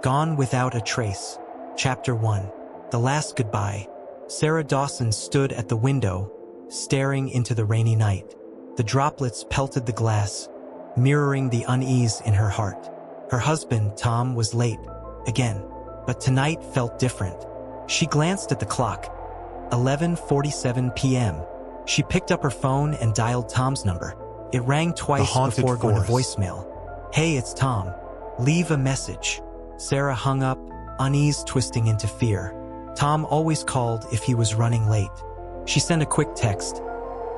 Gone Without a Trace. Chapter 1. The Last Goodbye. Sarah Dawson stood at the window, staring into the rainy night. The droplets pelted the glass, mirroring the unease in her heart. Her husband, Tom, was late, again, but tonight felt different. She glanced at the clock. 11:47 p.m. She picked up her phone and dialed Tom's number. It rang twice before going to voicemail. "Hey, it's Tom. Leave a message." Sarah hung up, unease twisting into fear. Tom always called if he was running late. She sent a quick text.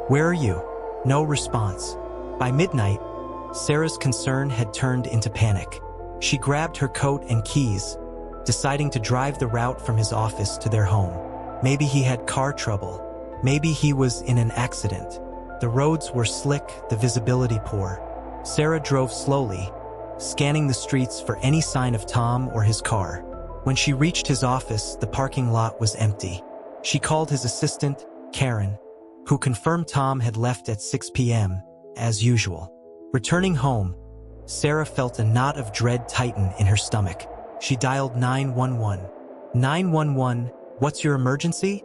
"Where are you?" No response. By midnight, Sarah's concern had turned into panic. She grabbed her coat and keys, deciding to drive the route from his office to their home. Maybe he had car trouble. Maybe he was in an accident. The roads were slick, the visibility poor. Sarah drove slowly, scanning the streets for any sign of Tom or his car. When she reached his office, the parking lot was empty. She called his assistant, Karen, who confirmed Tom had left at 6 p.m., as usual. Returning home, Sarah felt a knot of dread tighten in her stomach. She dialed 911. 911, what's your emergency?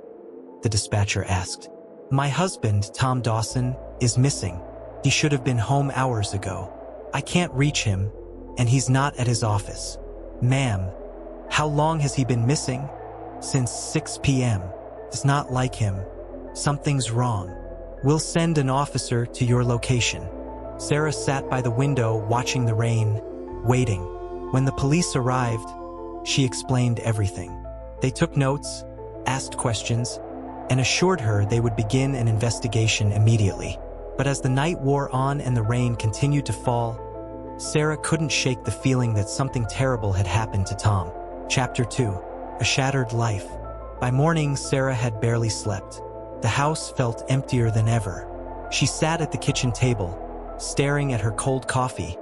The dispatcher asked. My husband, Tom Dawson, is missing. He should have been home hours ago. I can't reach him, and he's not at his office. Ma'am, how long has he been missing? Since 6 p.m. It's not like him. Something's wrong. We'll send an officer to your location. Sarah sat by the window watching the rain, waiting. When the police arrived, she explained everything. They took notes, asked questions, and assured her they would begin an investigation immediately. But as the night wore on and the rain continued to fall, Sarah couldn't shake the feeling that something terrible had happened to Tom. Chapter 2. A Shattered Life. By morning, Sarah had barely slept. The house felt emptier than ever. She sat at the kitchen table, staring at her cold coffee,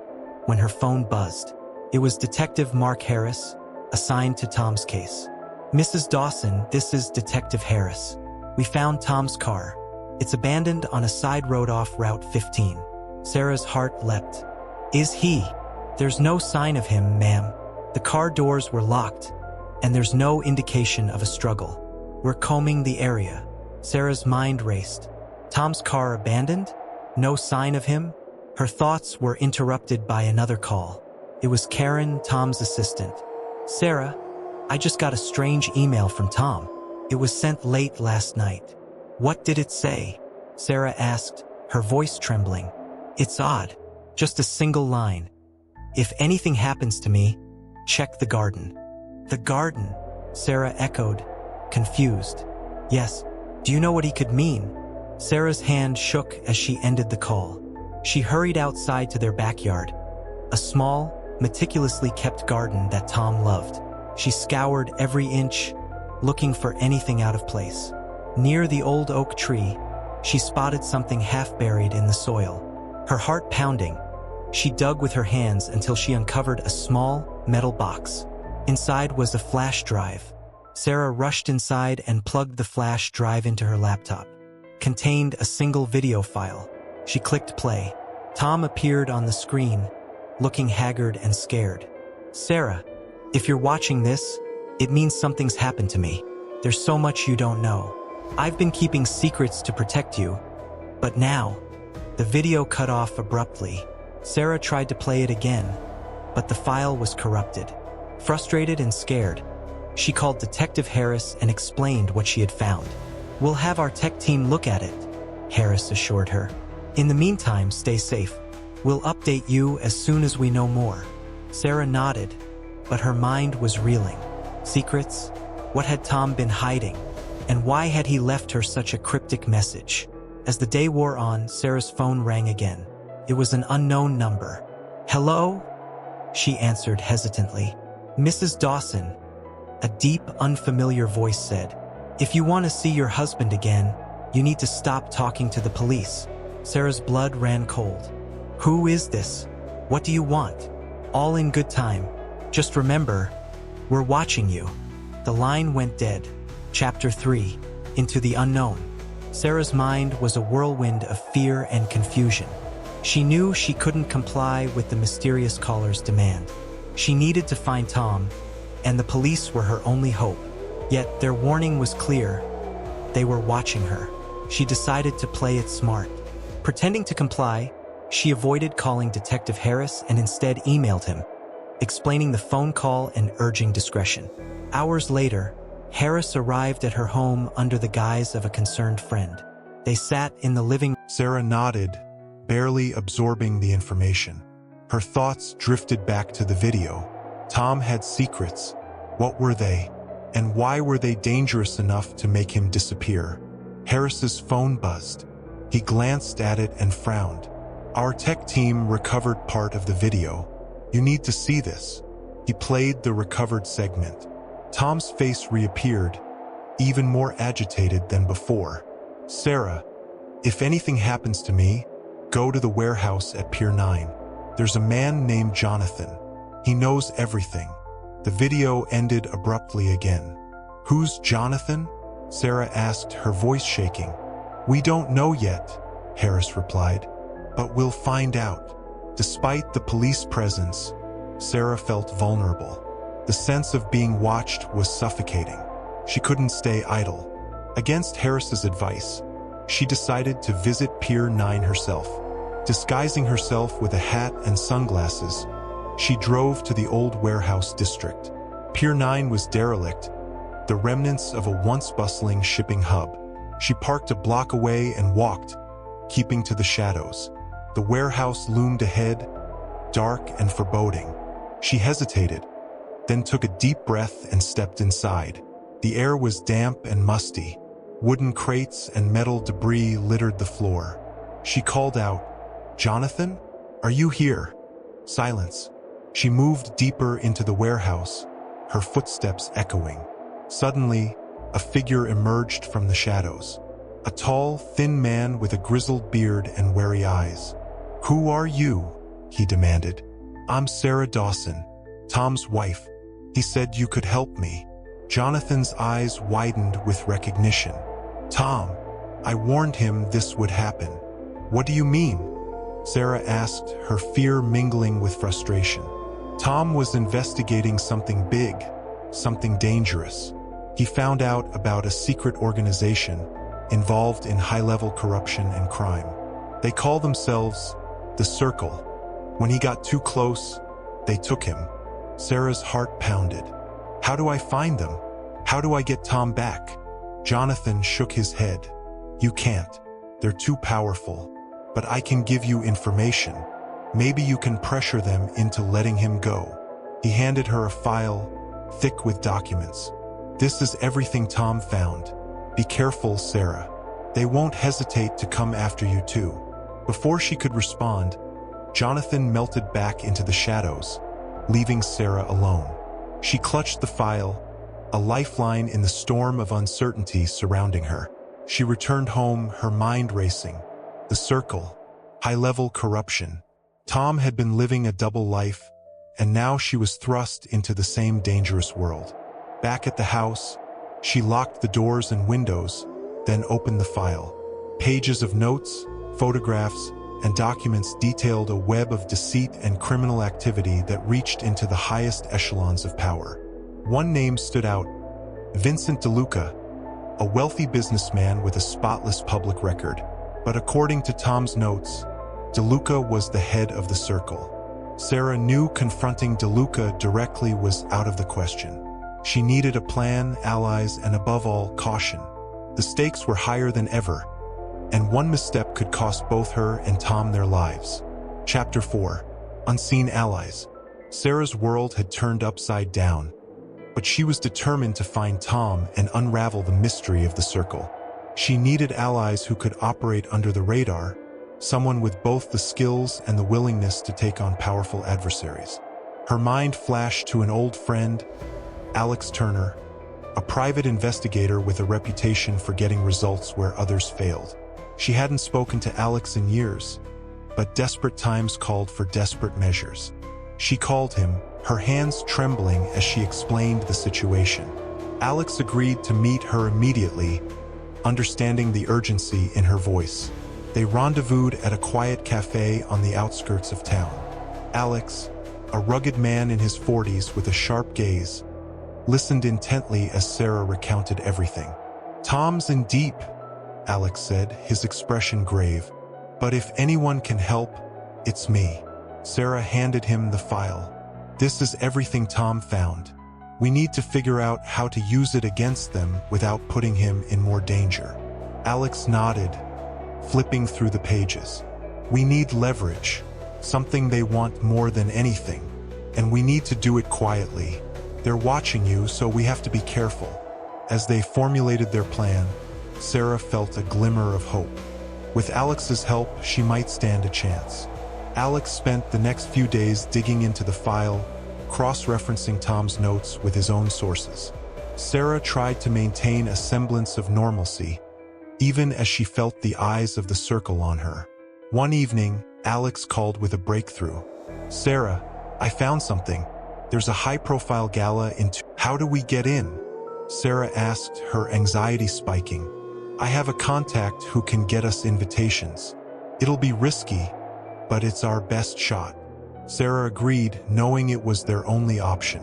when her phone buzzed. It was Detective Mark Harris, assigned to Tom's case. Mrs. Dawson, this is Detective Harris. We found Tom's car. It's abandoned on a side road off Route 15. Sarah's heart leapt. Is he? There's no sign of him, ma'am. The car doors were locked, and there's no indication of a struggle. We're combing the area. Sarah's mind raced. Tom's car abandoned? No sign of him? Her thoughts were interrupted by another call. It was Karen, Tom's assistant. Sarah, I just got a strange email from Tom. It was sent late last night. What did it say? Sarah asked, her voice trembling. It's odd. Just a single line. If anything happens to me, check the garden. The garden? Sarah echoed, confused. Yes. Do you know what he could mean? Sarah's hand shook as she ended the call. She hurried outside to their backyard, a small, meticulously kept garden that Tom loved. She scoured every inch, looking for anything out of place. Near the old oak tree, she spotted something half buried in the soil. Her heart pounding, she dug with her hands until she uncovered a small, metal box. Inside was a flash drive. Sarah rushed inside and plugged the flash drive into her laptop. Contained a single video file. She clicked play. Tom appeared on the screen, looking haggard and scared. Sarah, if you're watching this, it means something's happened to me. There's so much you don't know. I've been keeping secrets to protect you, but now, the video cut off abruptly. Sarah tried to play it again, but the file was corrupted. Frustrated and scared, she called Detective Harris and explained what she had found. We'll have our tech team look at it, Harris assured her. In the meantime, stay safe. We'll update you as soon as we know more. Sarah nodded, but her mind was reeling. Secrets? What had Tom been hiding? And why had he left her such a cryptic message? As the day wore on, Sarah's phone rang again. It was an unknown number. Hello? She answered hesitantly. Mrs. Dawson. A deep, unfamiliar voice said, If you want to see your husband again, you need to stop talking to the police. Sarah's blood ran cold. Who is this? What do you want? All in good time. Just remember, we're watching you. The line went dead. Chapter 3. Into the Unknown. Sarah's mind was a whirlwind of fear and confusion. She knew she couldn't comply with the mysterious caller's demand. She needed to find Tom, and the police were her only hope. Yet their warning was clear. They were watching her. She decided to play it smart. Pretending to comply, she avoided calling Detective Harris and instead emailed him, explaining the phone call and urging discretion. Hours later, Harris arrived at her home under the guise of a concerned friend. They sat in the living room. Sarah nodded, barely absorbing the information. Her thoughts drifted back to the video. Tom had secrets. What were they? And why were they dangerous enough to make him disappear? Harris's phone buzzed. He glanced at it and frowned. Our tech team recovered part of the video. You need to see this. He played the recovered segment. Tom's face reappeared, even more agitated than before. Sarah, if anything happens to me, go to the warehouse at Pier 9. There's a man named Jonathan. He knows everything. The video ended abruptly again. Who's Jonathan? Sarah asked, her voice shaking. We don't know yet, Harris replied, but we'll find out. Despite the police presence, Sarah felt vulnerable. The sense of being watched was suffocating. She couldn't stay idle. Against Harris's advice, she decided to visit Pier 9 herself. Disguising herself with a hat and sunglasses, she drove to the old warehouse district. Pier 9 was derelict, the remnants of a once bustling shipping hub. She parked a block away and walked, keeping to the shadows. The warehouse loomed ahead, dark and foreboding. She hesitated, then took a deep breath and stepped inside. The air was damp and musty. Wooden crates and metal debris littered the floor. She called out, "Jonathan? Are you here?" Silence. She moved deeper into the warehouse, her footsteps echoing. Suddenly, a figure emerged from the shadows. A tall, thin man with a grizzled beard and wary eyes. "Who are you?" he demanded. "I'm Sarah Dawson, Tom's wife. He said you could help me." Jonathan's eyes widened with recognition. "Tom, I warned him this would happen." "What do you mean?" Sarah asked, her fear mingling with frustration. Tom was investigating something big, something dangerous. He found out about a secret organization involved in high-level corruption and crime. They call themselves the Circle. When he got too close, they took him. Sarah's heart pounded. "How do I find them? How do I get Tom back?" Jonathan shook his head. "You can't. They're too powerful. But I can give you information. Maybe you can pressure them into letting him go." He handed her a file, thick with documents. "This is everything Tom found. Be careful, Sarah. They won't hesitate to come after you too." Before she could respond, Jonathan melted back into the shadows, leaving Sarah alone. She clutched the file, a lifeline in the storm of uncertainty surrounding her. She returned home, her mind racing. The Circle, high-level corruption. Tom had been living a double life, and now she was thrust into the same dangerous world. Back at the house, she locked the doors and windows, then opened the file. Pages of notes, photographs, and documents detailed a web of deceit and criminal activity that reached into the highest echelons of power. One name stood out: Vincent DeLuca, a wealthy businessman with a spotless public record. But according to Tom's notes, DeLuca was the head of the Circle. Sarah knew confronting DeLuca directly was out of the question. She needed a plan, allies, and above all, caution. The stakes were higher than ever, and one misstep could cost both her and Tom their lives. Chapter 4. Unseen Allies. Sarah's world had turned upside down, but she was determined to find Tom and unravel the mystery of the Circle. She needed allies who could operate under the radar, someone with both the skills and the willingness to take on powerful adversaries. Her mind flashed to an old friend, Alex Turner, a private investigator with a reputation for getting results where others failed. She hadn't spoken to Alex in years, but desperate times called for desperate measures. She called him, her hands trembling as she explained the situation. Alex agreed to meet her immediately, understanding the urgency in her voice. They rendezvoused at a quiet cafe on the outskirts of town. Alex, a rugged man in his 40s with a sharp gaze, listened intently as Sarah recounted everything. "Tom's in deep," Alex said, his expression grave. "But if anyone can help, it's me." Sarah handed him the file. "This is everything Tom found. We need to figure out how to use it against them without putting him in more danger." Alex nodded, flipping through the pages. "We need leverage, something they want more than anything, and we need to do it quietly. They're watching you, so we have to be careful." As they formulated their plan, Sarah felt a glimmer of hope. With Alex's help, she might stand a chance. Alex spent the next few days digging into the file, cross-referencing Tom's notes with his own sources. Sarah tried to maintain a semblance of normalcy, even as she felt the eyes of the circle on her. One evening, Alex called with a breakthrough. "Sarah, I found something. There's a high-profile gala in How do we get in?" Sarah asked, her anxiety spiking. "I have a contact who can get us invitations. It'll be risky, but it's our best shot." Sarah agreed, knowing it was their only option.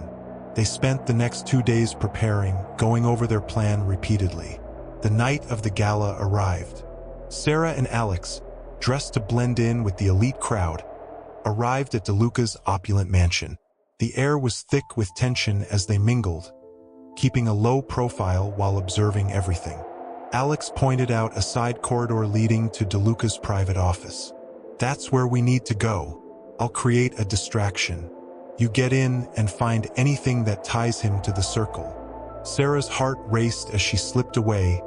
They spent the next 2 days preparing, going over their plan repeatedly. The night of the gala arrived. Sarah and Alex, dressed to blend in with the elite crowd, arrived at DeLuca's opulent mansion. The air was thick with tension as they mingled, keeping a low profile while observing everything. Alex pointed out a side corridor leading to DeLuca's private office. "That's where we need to go. I'll create a distraction. You get in and find anything that ties him to the circle." Sarah's heart raced as she slipped away,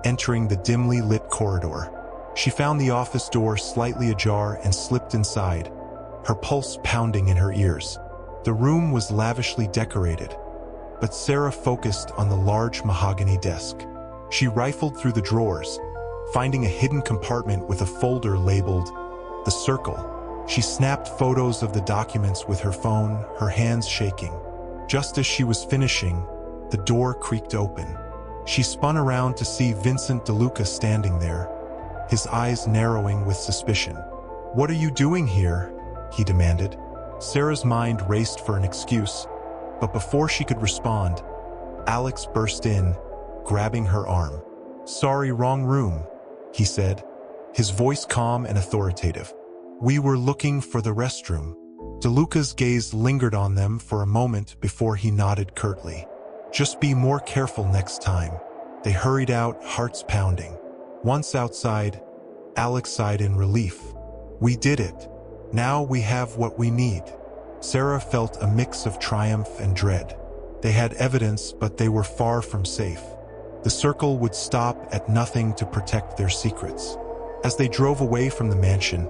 entering the dimly lit corridor. She found the office door slightly ajar and slipped inside, her pulse pounding in her ears. The room was lavishly decorated, but Sarah focused on the large mahogany desk. She rifled through the drawers, finding a hidden compartment with a folder labeled "The Circle." She snapped photos of the documents with her phone, her hands shaking. Just as she was finishing, the door creaked open. She spun around to see Vincent DeLuca standing there, his eyes narrowing with suspicion. "What are you doing here?" he demanded. Sarah's mind raced for an excuse, but before she could respond, Alex burst in, grabbing her arm. "Sorry, wrong room," he said, his voice calm and authoritative. "We were looking for the restroom." DeLuca's gaze lingered on them for a moment before he nodded curtly. "Just be more careful next time." They hurried out, hearts pounding. Once outside, Alex sighed in relief. "We did it. Now we have what we need." Sarah felt a mix of triumph and dread. They had evidence, but they were far from safe. The circle would stop at nothing to protect their secrets. As they drove away from the mansion,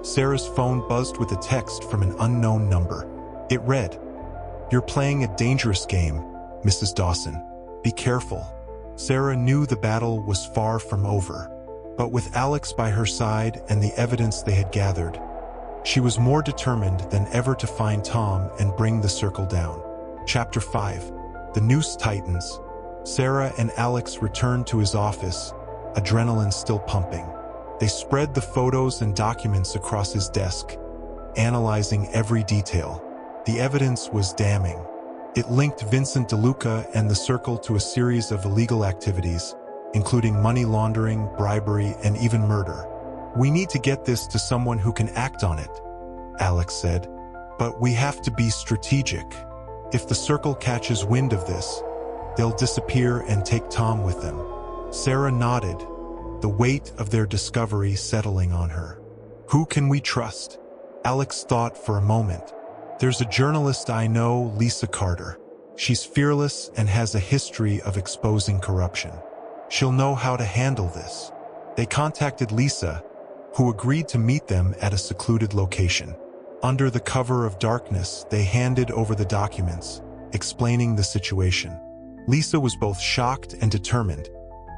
Sarah's phone buzzed with a text from an unknown number. It read, "You're playing a dangerous game, Mrs. Dawson. Be careful." Sarah knew the battle was far from over, but with Alex by her side and the evidence they had gathered, she was more determined than ever to find Tom and bring the circle down. Chapter 5. The Noose Tightens. Sarah and Alex returned to his office, adrenaline still pumping. They spread the photos and documents across his desk, analyzing every detail. The evidence was damning. It linked Vincent DeLuca and the circle to a series of illegal activities, including money laundering, bribery, and even murder. "We need to get this to someone who can act on it," Alex said. "But we have to be strategic. If the circle catches wind of this, they'll disappear and take Tom with them." Sarah nodded, the weight of their discovery settling on her. "Who can we trust?" Alex thought for a moment. "There's a journalist I know, Lisa Carter. She's fearless and has a history of exposing corruption. She'll know how to handle this." They contacted Lisa, who agreed to meet them at a secluded location. Under the cover of darkness, they handed over the documents, explaining the situation. Lisa was both shocked and determined,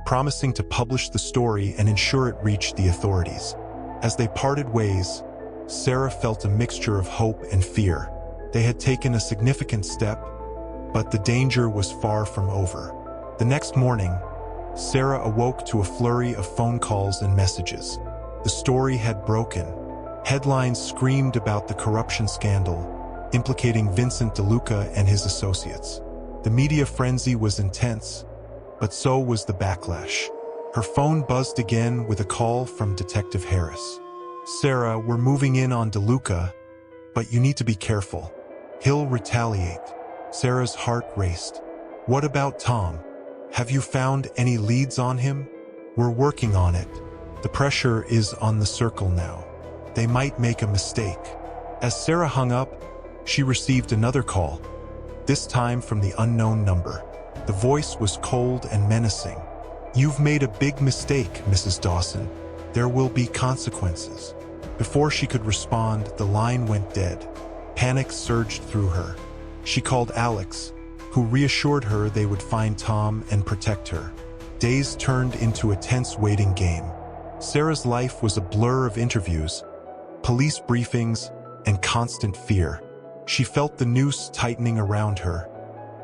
promising to publish the story and ensure it reached the authorities. As they parted ways, Sarah felt a mixture of hope and fear. They had taken a significant step, but the danger was far from over. The next morning, Sarah awoke to a flurry of phone calls and messages. The story had broken. Headlines screamed about the corruption scandal, implicating Vincent DeLuca and his associates. The media frenzy was intense, but so was the backlash. Her phone buzzed again with a call from Detective Harris. "Sarah, we're moving in on DeLuca, but you need to be careful. He'll retaliate." Sarah's heart raced. "What about Tom? Have you found any leads on him?" "We're working on it. The pressure is on the circle now. They might make a mistake." As Sarah hung up, she received another call, this time from the unknown number. The voice was cold and menacing. "You've made a big mistake, Mrs. Dawson. There will be consequences." Before she could respond, the line went dead. Panic surged through her. She called Alex, who reassured her they would find Tom and protect her. Days turned into a tense waiting game. Sarah's life was a blur of interviews, police briefings, and constant fear. She felt the noose tightening around her,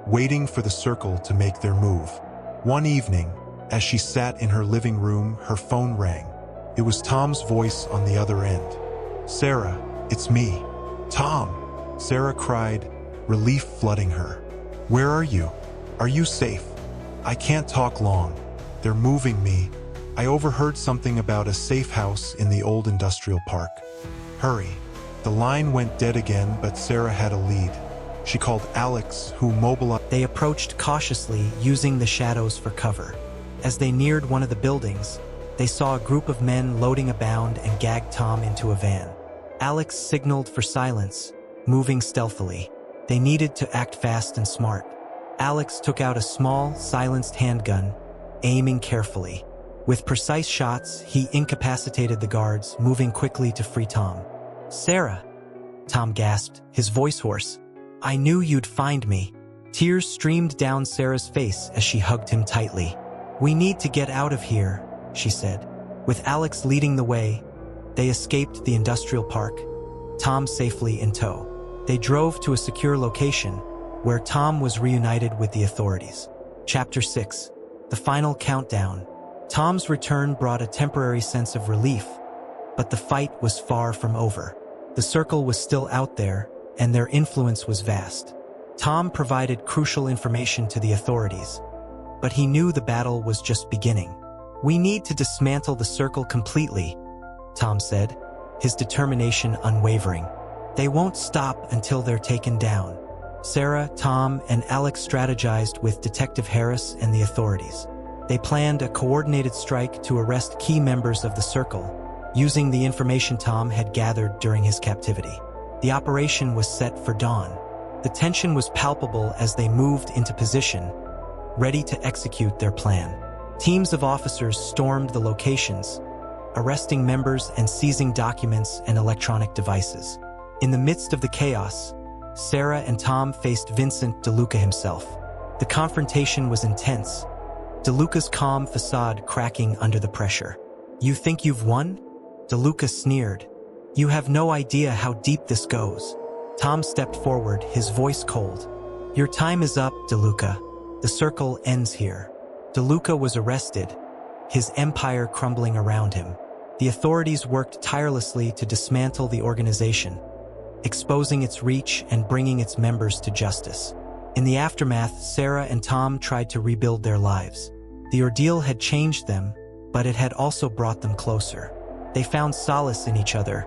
waiting for the circle to make their move. One evening, as she sat in her living room, her phone rang. It was Tom's voice on the other end. "Sarah, it's me. Tom," Sarah cried, relief flooding her. "Where are you? Are you safe? I can't talk long. They're moving me. I overheard something about a safe house in the old industrial park. Hurry." The line went dead again, but Sarah had a lead. She called Alex, who mobilized. They approached cautiously, using the shadows for cover. As they neared one of the buildings, they saw a group of men loading a bound and gagged Tom into a van. Alex signaled for silence, moving stealthily. They needed to act fast and smart. Alex took out a small, silenced handgun, aiming carefully. With precise shots, he incapacitated the guards, moving quickly to free Tom. "Sarah," Tom gasped, his voice hoarse. "I knew you'd find me." Tears streamed down Sarah's face as she hugged him tightly. "We need to get out of here," she said. With Alex leading the way, they escaped the industrial park, Tom safely in tow. They drove to a secure location, where Tom was reunited with the authorities. Chapter 6. The Final Countdown. Tom's return brought a temporary sense of relief, but the fight was far from over. The circle was still out there, and their influence was vast. Tom provided crucial information to the authorities, but he knew the battle was just beginning. "We need to dismantle the circle completely," Tom said, his determination unwavering. "They won't stop until they're taken down." Sarah, Tom, and Alex strategized with Detective Harris and the authorities. They planned a coordinated strike to arrest key members of the circle, using the information Tom had gathered during his captivity. The operation was set for dawn. The tension was palpable as they moved into position, ready to execute their plan. Teams of officers stormed the locations, arresting members and seizing documents and electronic devices. In the midst of the chaos, Sarah and Tom faced Vincent DeLuca himself. The confrontation was intense, DeLuca's calm facade cracking under the pressure. "You think you've won?" DeLuca sneered. "You have no idea how deep this goes." Tom stepped forward, his voice cold. "Your time is up, DeLuca. The circle ends here." DeLuca was arrested, his empire crumbling around him. The authorities worked tirelessly to dismantle the organization, exposing its reach and bringing its members to justice. In the aftermath, Sarah and Tom tried to rebuild their lives. The ordeal had changed them, but it had also brought them closer. They found solace in each other,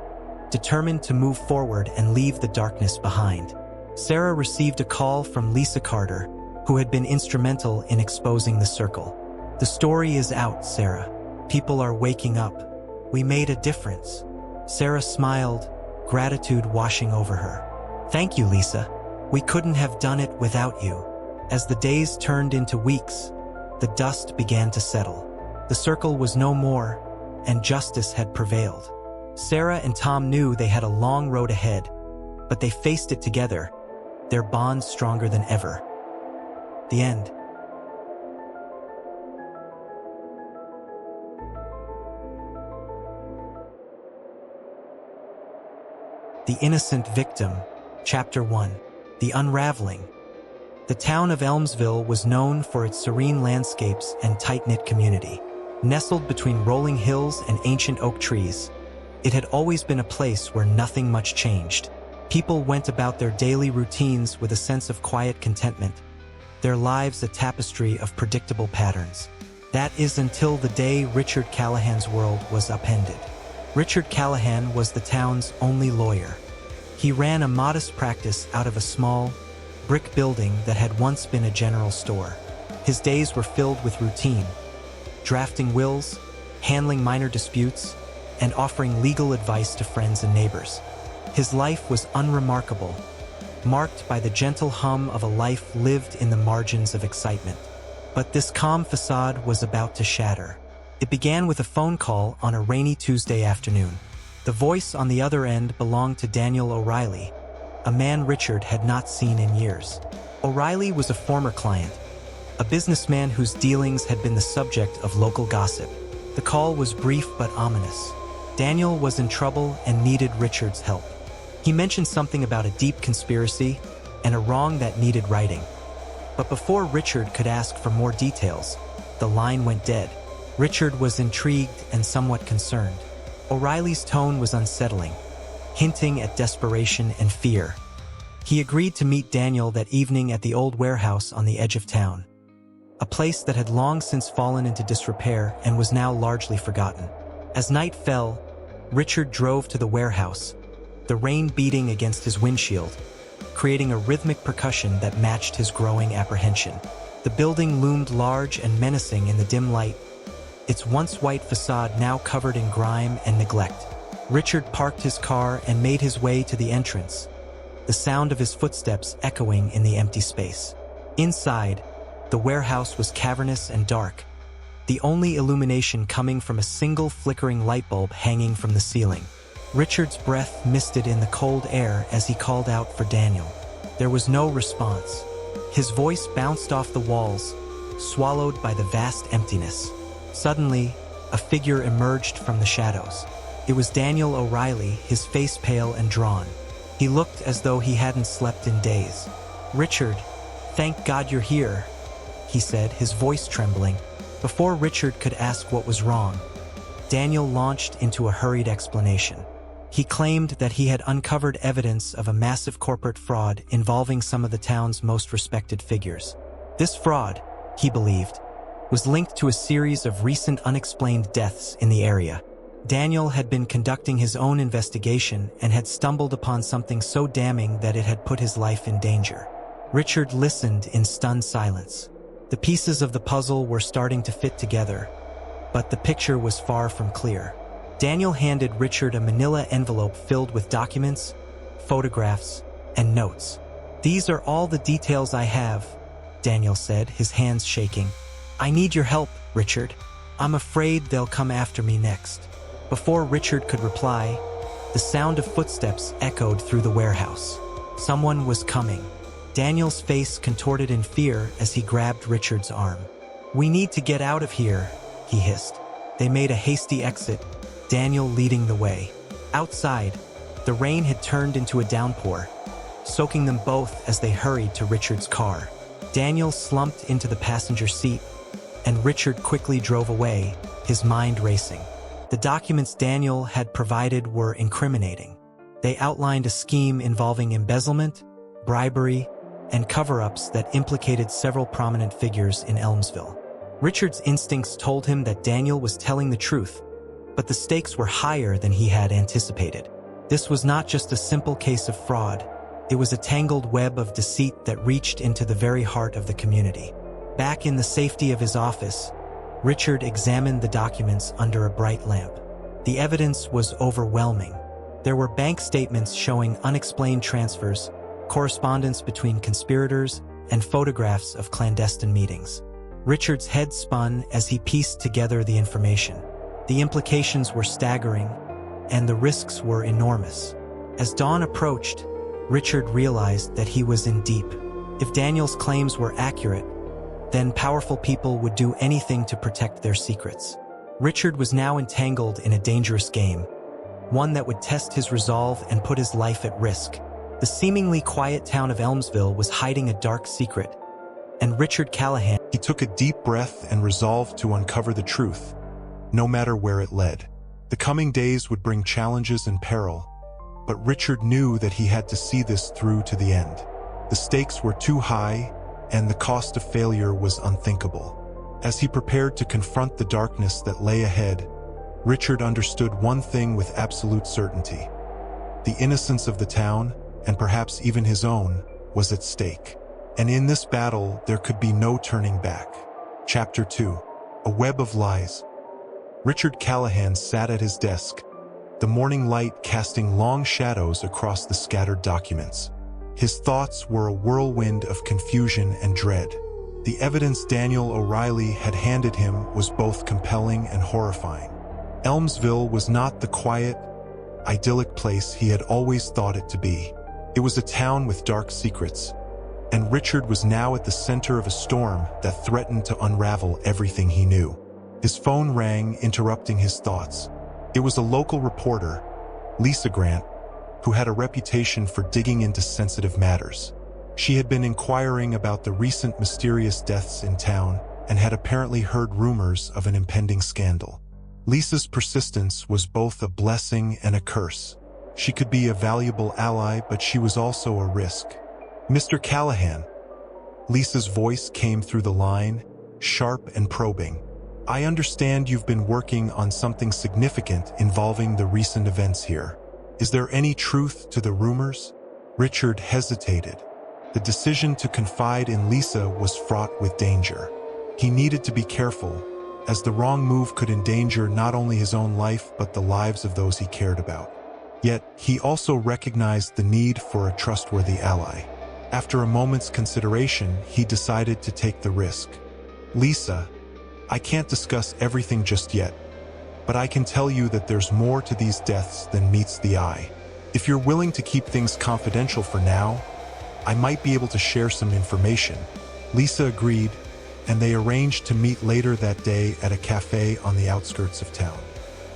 determined to move forward and leave the darkness behind. Sarah received a call from Lisa Carter, who had been instrumental in exposing the circle. "The story is out, Sarah. People are waking up. We made a difference." Sarah smiled, gratitude washing over her. "Thank you, Lisa. We couldn't have done it without you." As the days turned into weeks, the dust began to settle. The circle was no more, and justice had prevailed. Sarah and Tom knew they had a long road ahead, but they faced it together, their bond stronger than ever. The end. The Innocent Victim. Chapter 1. The Unraveling. The town of Elmsville was known for its serene landscapes and tight-knit community. Nestled between rolling hills and ancient oak trees, it had always been a place where nothing much changed. People went about their daily routines with a sense of quiet contentment, their lives a tapestry of predictable patterns. That is until the day Richard Callahan's world was upended. Richard Callahan was the town's only lawyer. He ran a modest practice out of a small, brick building that had once been a general store. His days were filled with routine, drafting wills, handling minor disputes, and offering legal advice to friends and neighbors. His life was unremarkable, marked by the gentle hum of a life lived in the margins of excitement. But this calm facade was about to shatter. It began with a phone call on a rainy Tuesday afternoon. The voice on the other end belonged to Daniel O'Reilly, a man Richard had not seen in years. O'Reilly was a former client, a businessman whose dealings had been the subject of local gossip. The call was brief but ominous. Daniel was in trouble and needed Richard's help. He mentioned something about a deep conspiracy and a wrong that needed righting. But before Richard could ask for more details, the line went dead. Richard was intrigued and somewhat concerned. O'Reilly's tone was unsettling, hinting at desperation and fear. He agreed to meet Daniel that evening at the old warehouse on the edge of town, a place that had long since fallen into disrepair and was now largely forgotten. As night fell, Richard drove to the warehouse, the rain beating against his windshield, creating a rhythmic percussion that matched his growing apprehension. The building loomed large and menacing in the dim light, its once white facade now covered in grime and neglect. Richard parked his car and made his way to the entrance, the sound of his footsteps echoing in the empty space. Inside, the warehouse was cavernous and dark, the only illumination coming from a single flickering light bulb hanging from the ceiling. Richard's breath misted in the cold air as he called out for Daniel. There was no response. His voice bounced off the walls, swallowed by the vast emptiness. Suddenly, a figure emerged from the shadows. It was Daniel O'Reilly, his face pale and drawn. He looked as though he hadn't slept in days. "Richard, thank God you're here," he said, his voice trembling. Before Richard could ask what was wrong, Daniel launched into a hurried explanation. He claimed that he had uncovered evidence of a massive corporate fraud involving some of the town's most respected figures. This fraud, he believed, was linked to a series of recent unexplained deaths in the area. Daniel had been conducting his own investigation and had stumbled upon something so damning that it had put his life in danger. Richard listened in stunned silence. The pieces of the puzzle were starting to fit together, but the picture was far from clear. Daniel handed Richard a manila envelope filled with documents, photographs, and notes. "These are all the details I have," Daniel said, his hands shaking. "I need your help, Richard. I'm afraid they'll come after me next." Before Richard could reply, the sound of footsteps echoed through the warehouse. Someone was coming. Daniel's face contorted in fear as he grabbed Richard's arm. "We need to get out of here," he hissed. They made a hasty exit, Daniel leading the way. Outside, the rain had turned into a downpour, soaking them both as they hurried to Richard's car. Daniel slumped into the passenger seat, and Richard quickly drove away, his mind racing. The documents Daniel had provided were incriminating. They outlined a scheme involving embezzlement, bribery, and cover-ups that implicated several prominent figures in Elmsville. Richard's instincts told him that Daniel was telling the truth, but the stakes were higher than he had anticipated. This was not just a simple case of fraud. It was a tangled web of deceit that reached into the very heart of the community. Back in the safety of his office, Richard examined the documents under a bright lamp. The evidence was overwhelming. There were bank statements showing unexplained transfers, correspondence between conspirators, and photographs of clandestine meetings. Richard's head spun as he pieced together the information. The implications were staggering, and the risks were enormous. As dawn approached, Richard realized that he was in deep. If Daniel's claims were accurate, then powerful people would do anything to protect their secrets. Richard was now entangled in a dangerous game, one that would test his resolve and put his life at risk. The seemingly quiet town of Elmsville was hiding a dark secret, and Richard Callahan— He took a deep breath and resolved to uncover the truth, no matter where it led. The coming days would bring challenges and peril, but Richard knew that he had to see this through to the end. The stakes were too high, and the cost of failure was unthinkable. As he prepared to confront the darkness that lay ahead, Richard understood one thing with absolute certainty. The innocence of the town, and perhaps even his own, was at stake. And in this battle, there could be no turning back. Chapter 2. A Web of Lies. Richard Callahan sat at his desk, the morning light casting long shadows across the scattered documents. His thoughts were a whirlwind of confusion and dread. The evidence Daniel O'Reilly had handed him was both compelling and horrifying. Elmsville was not the quiet, idyllic place he had always thought it to be. It was a town with dark secrets, and Richard was now at the center of a storm that threatened to unravel everything he knew. His phone rang, interrupting his thoughts. It was a local reporter, Lisa Grant, who had a reputation for digging into sensitive matters. She had been inquiring about the recent mysterious deaths in town and had apparently heard rumors of an impending scandal. Lisa's persistence was both a blessing and a curse. She could be a valuable ally, but she was also a risk. "Mr. Callahan." Lisa's voice came through the line, sharp and probing. "I understand you've been working on something significant involving the recent events here. Is there any truth to the rumors?" Richard hesitated. The decision to confide in Lisa was fraught with danger. He needed to be careful, as the wrong move could endanger not only his own life but the lives of those he cared about. Yet, he also recognized the need for a trustworthy ally. After a moment's consideration, he decided to take the risk. "Lisa, I can't discuss everything just yet, but I can tell you that there's more to these deaths than meets the eye. If you're willing to keep things confidential for now, I might be able to share some information." Lisa agreed, and they arranged to meet later that day at a cafe on the outskirts of town.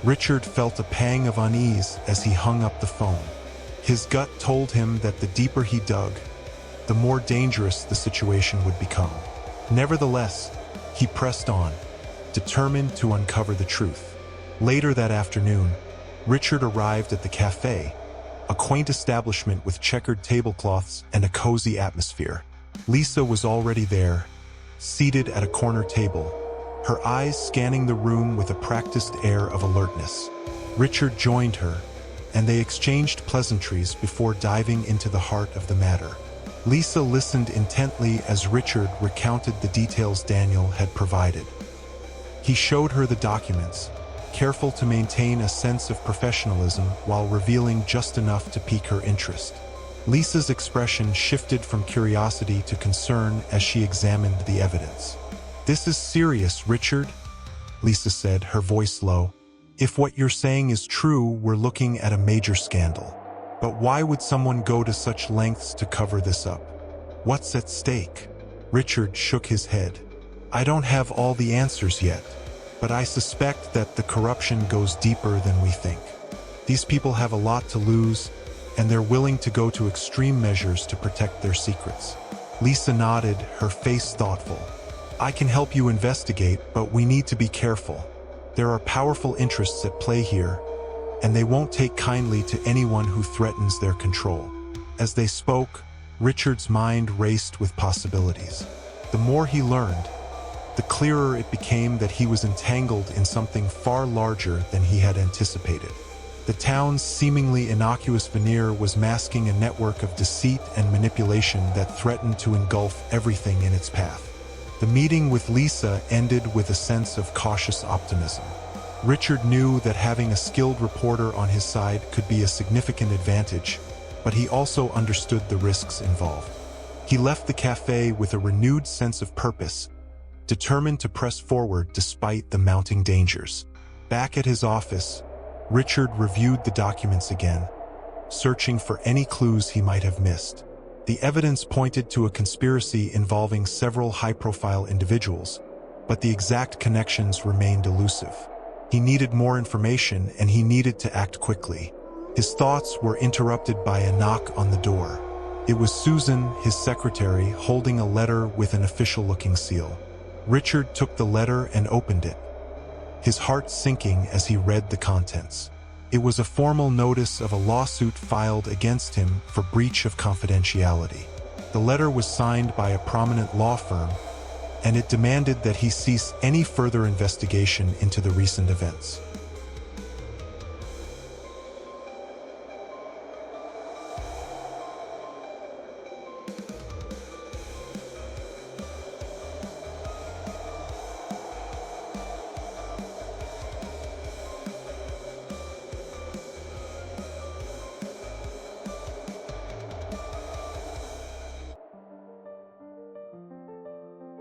Richard felt a pang of unease as he hung up the phone. His gut told him that the deeper he dug, the more dangerous the situation would become. Nevertheless, he pressed on, determined to uncover the truth. Later that afternoon, Richard arrived at the cafe, a quaint establishment with checkered tablecloths and a cozy atmosphere. Lisa was already there, seated at a corner table, her eyes scanning the room with a practiced air of alertness. Richard joined her, and they exchanged pleasantries before diving into the heart of the matter. Lisa listened intently as Richard recounted the details Daniel had provided. He showed her the documents, careful to maintain a sense of professionalism while revealing just enough to pique her interest. Lisa's expression shifted from curiosity to concern as she examined the evidence. "This is serious, Richard," Lisa said, her voice low. "If what you're saying is true, we're looking at a major scandal. But why would someone go to such lengths to cover this up? What's at stake?" Richard shook his head. "I don't have all the answers yet, but I suspect that the corruption goes deeper than we think. These people have a lot to lose, and they're willing to go to extreme measures to protect their secrets." Lisa nodded, her face thoughtful. "I can help you investigate, but we need to be careful. There are powerful interests at play here, and they won't take kindly to anyone who threatens their control." As they spoke, Richard's mind raced with possibilities. The more he learned, the clearer it became that he was entangled in something far larger than he had anticipated. The town's seemingly innocuous veneer was masking a network of deceit and manipulation that threatened to engulf everything in its path. The meeting with Lisa ended with a sense of cautious optimism. Richard knew that having a skilled reporter on his side could be a significant advantage, but he also understood the risks involved. He left the cafe with a renewed sense of purpose, determined to press forward despite the mounting dangers. Back at his office, Richard reviewed the documents again, searching for any clues he might have missed. The evidence pointed to a conspiracy involving several high-profile individuals, but the exact connections remained elusive. He needed more information, and he needed to act quickly. His thoughts were interrupted by a knock on the door. It was Susan, his secretary, holding a letter with an official-looking seal. Richard took the letter and opened it, his heart sinking as he read the contents. It was a formal notice of a lawsuit filed against him for breach of confidentiality. The letter was signed by a prominent law firm, and it demanded that he cease any further investigation into the recent events.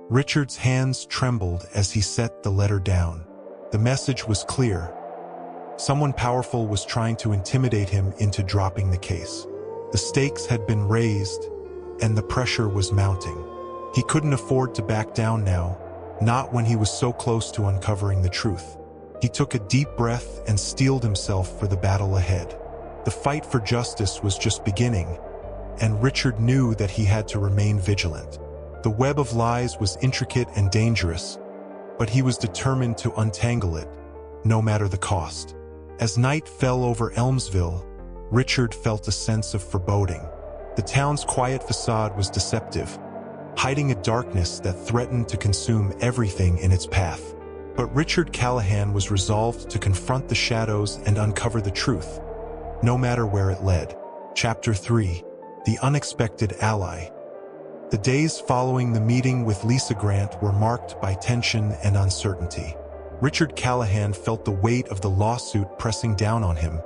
Richard's hands trembled as he set the letter down. The message was clear. Someone powerful was trying to intimidate him into dropping the case. The stakes had been raised, and the pressure was mounting. He couldn't afford to back down now, not when he was so close to uncovering the truth. He took a deep breath and steeled himself for the battle ahead. The fight for justice was just beginning, and Richard knew that he had to remain vigilant. The web of lies was intricate and dangerous, but he was determined to untangle it, no matter the cost. As night fell over Elmsville, Richard felt a sense of foreboding. The town's quiet facade was deceptive, hiding a darkness that threatened to consume everything in its path. But Richard Callahan was resolved to confront the shadows and uncover the truth, no matter where it led. Chapter 3: The Unexpected Ally. The days following the meeting with Lisa Grant were marked by tension and uncertainty. Richard Callahan felt the weight of the lawsuit pressing down on him,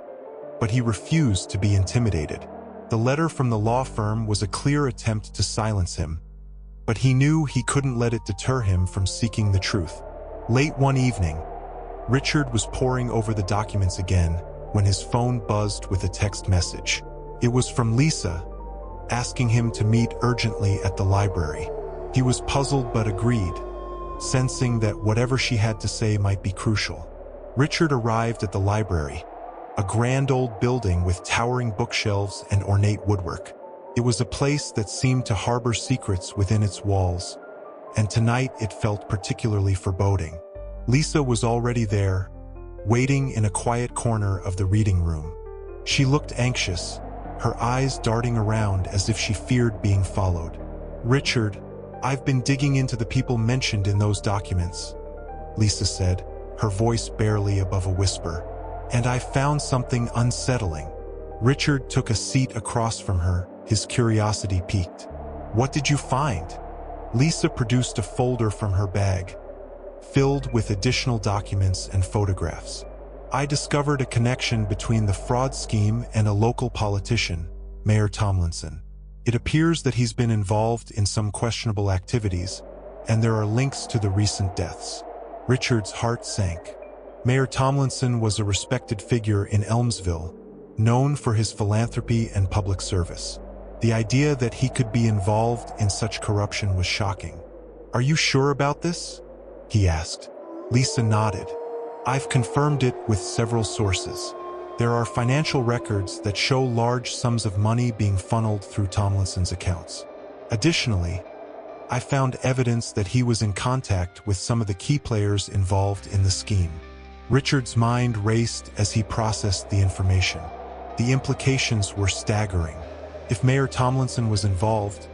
but he refused to be intimidated. The letter from the law firm was a clear attempt to silence him, but he knew he couldn't let it deter him from seeking the truth. Late one evening, Richard was poring over the documents again when his phone buzzed with a text message. It was from Lisa, asking him to meet urgently at the library. He was puzzled but agreed, sensing that whatever she had to say might be crucial. Richard arrived at the library, a grand old building with towering bookshelves and ornate woodwork. It was a place that seemed to harbor secrets within its walls, and tonight it felt particularly foreboding. Lisa was already there, waiting in a quiet corner of the reading room. She looked anxious, her eyes darting around as if she feared being followed. "Richard, I've been digging into the people mentioned in those documents," Lisa said, her voice barely above a whisper. "And I found something unsettling." Richard took a seat across from her, his curiosity piqued. "What did you find?" Lisa produced a folder from her bag, filled with additional documents and photographs. "I discovered a connection between the fraud scheme and a local politician, Mayor Tomlinson. It appears that he's been involved in some questionable activities, and there are links to the recent deaths." Richard's heart sank. Mayor Tomlinson was a respected figure in Elmsville, known for his philanthropy and public service. The idea that he could be involved in such corruption was shocking. "Are you sure about this?" he asked. Lisa nodded. "I've confirmed it with several sources. There are financial records that show large sums of money being funneled through Tomlinson's accounts. Additionally, I found evidence that he was in contact with some of the key players involved in the scheme." Richard's mind raced as he processed the information. The implications were staggering. If Mayor Tomlinson was involved,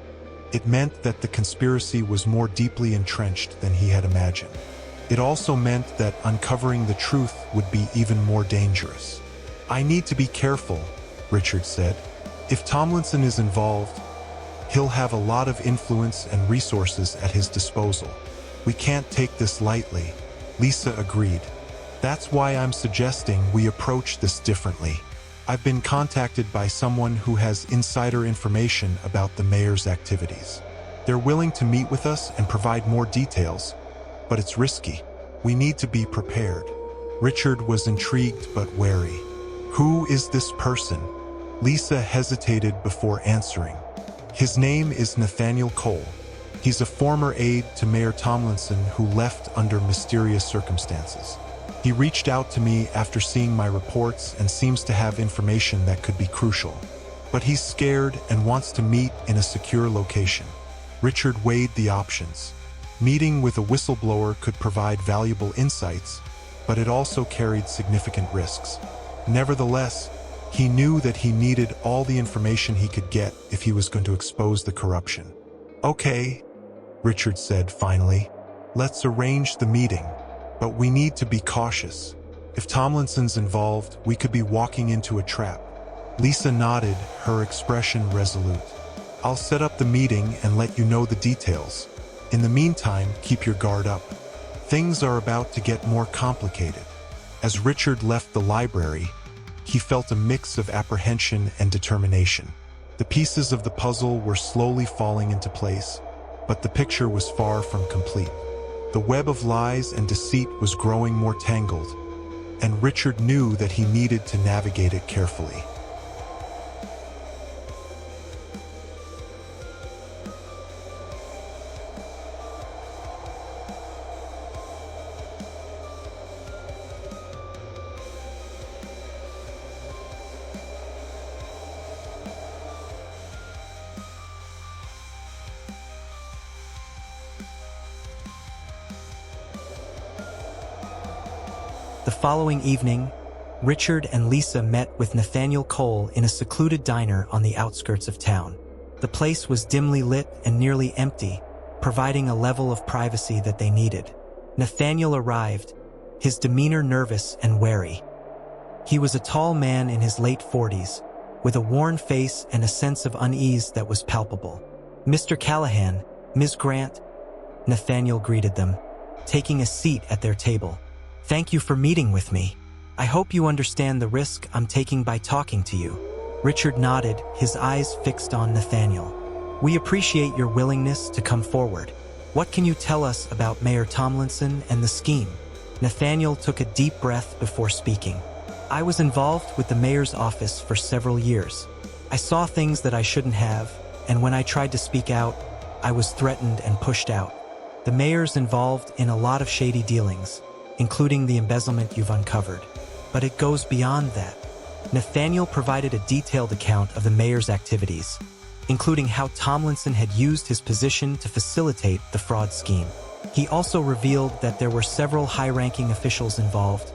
it meant that the conspiracy was more deeply entrenched than he had imagined. It also meant that uncovering the truth would be even more dangerous. "I need to be careful," Richard said. "If Tomlinson is involved, he'll have a lot of influence and resources at his disposal. We can't take this lightly." Lisa agreed. "That's why I'm suggesting we approach this differently. I've been contacted by someone who has insider information about the mayor's activities. They're willing to meet with us and provide more details, but it's risky. We need to be prepared." Richard was intrigued but wary. "Who is this person?" Lisa hesitated before answering. "His name is Nathaniel Cole. He's a former aide to Mayor Tomlinson who left under mysterious circumstances. He reached out to me after seeing my reports and seems to have information that could be crucial. But he's scared and wants to meet in a secure location." Richard weighed the options. Meeting with a whistleblower could provide valuable insights, but it also carried significant risks. Nevertheless, He knew that he needed all the information he could get if he was going to expose the corruption. "Okay," Richard said finally. "Let's arrange the meeting, but we need to be cautious. If Tomlinson's involved, we could be walking into a trap." Lisa nodded, her expression resolute. "I'll set up the meeting and let you know the details. In the meantime, keep your guard up. Things are about to get more complicated." As Richard left the library, he felt a mix of apprehension and determination. The pieces of the puzzle were slowly falling into place, but the picture was far from complete. The web of lies and deceit was growing more tangled, and Richard knew that he needed to navigate it carefully. The following evening, Richard and Lisa met with Nathaniel Cole in a secluded diner on the outskirts of town. The place was dimly lit and nearly empty, providing a level of privacy that they needed. Nathaniel arrived, his demeanor nervous and wary. He was a tall man in his late 40s, with a worn face and a sense of unease that was palpable. "Mr. Callahan, Ms. Grant," Nathaniel greeted them, taking a seat at their table. "Thank you for meeting with me. I hope you understand the risk I'm taking by talking to you." Richard nodded, his eyes fixed on Nathaniel. "We appreciate your willingness to come forward. What can you tell us about Mayor Tomlinson and the scheme?" Nathaniel took a deep breath before speaking. "I was involved with the mayor's office for several years. I saw things that I shouldn't have, and when I tried to speak out, I was threatened and pushed out. The mayor's involved in a lot of shady dealings, including the embezzlement you've uncovered. But it goes beyond that." Nathaniel provided a detailed account of the mayor's activities, including how Tomlinson had used his position to facilitate the fraud scheme. He also revealed that there were several high-ranking officials involved,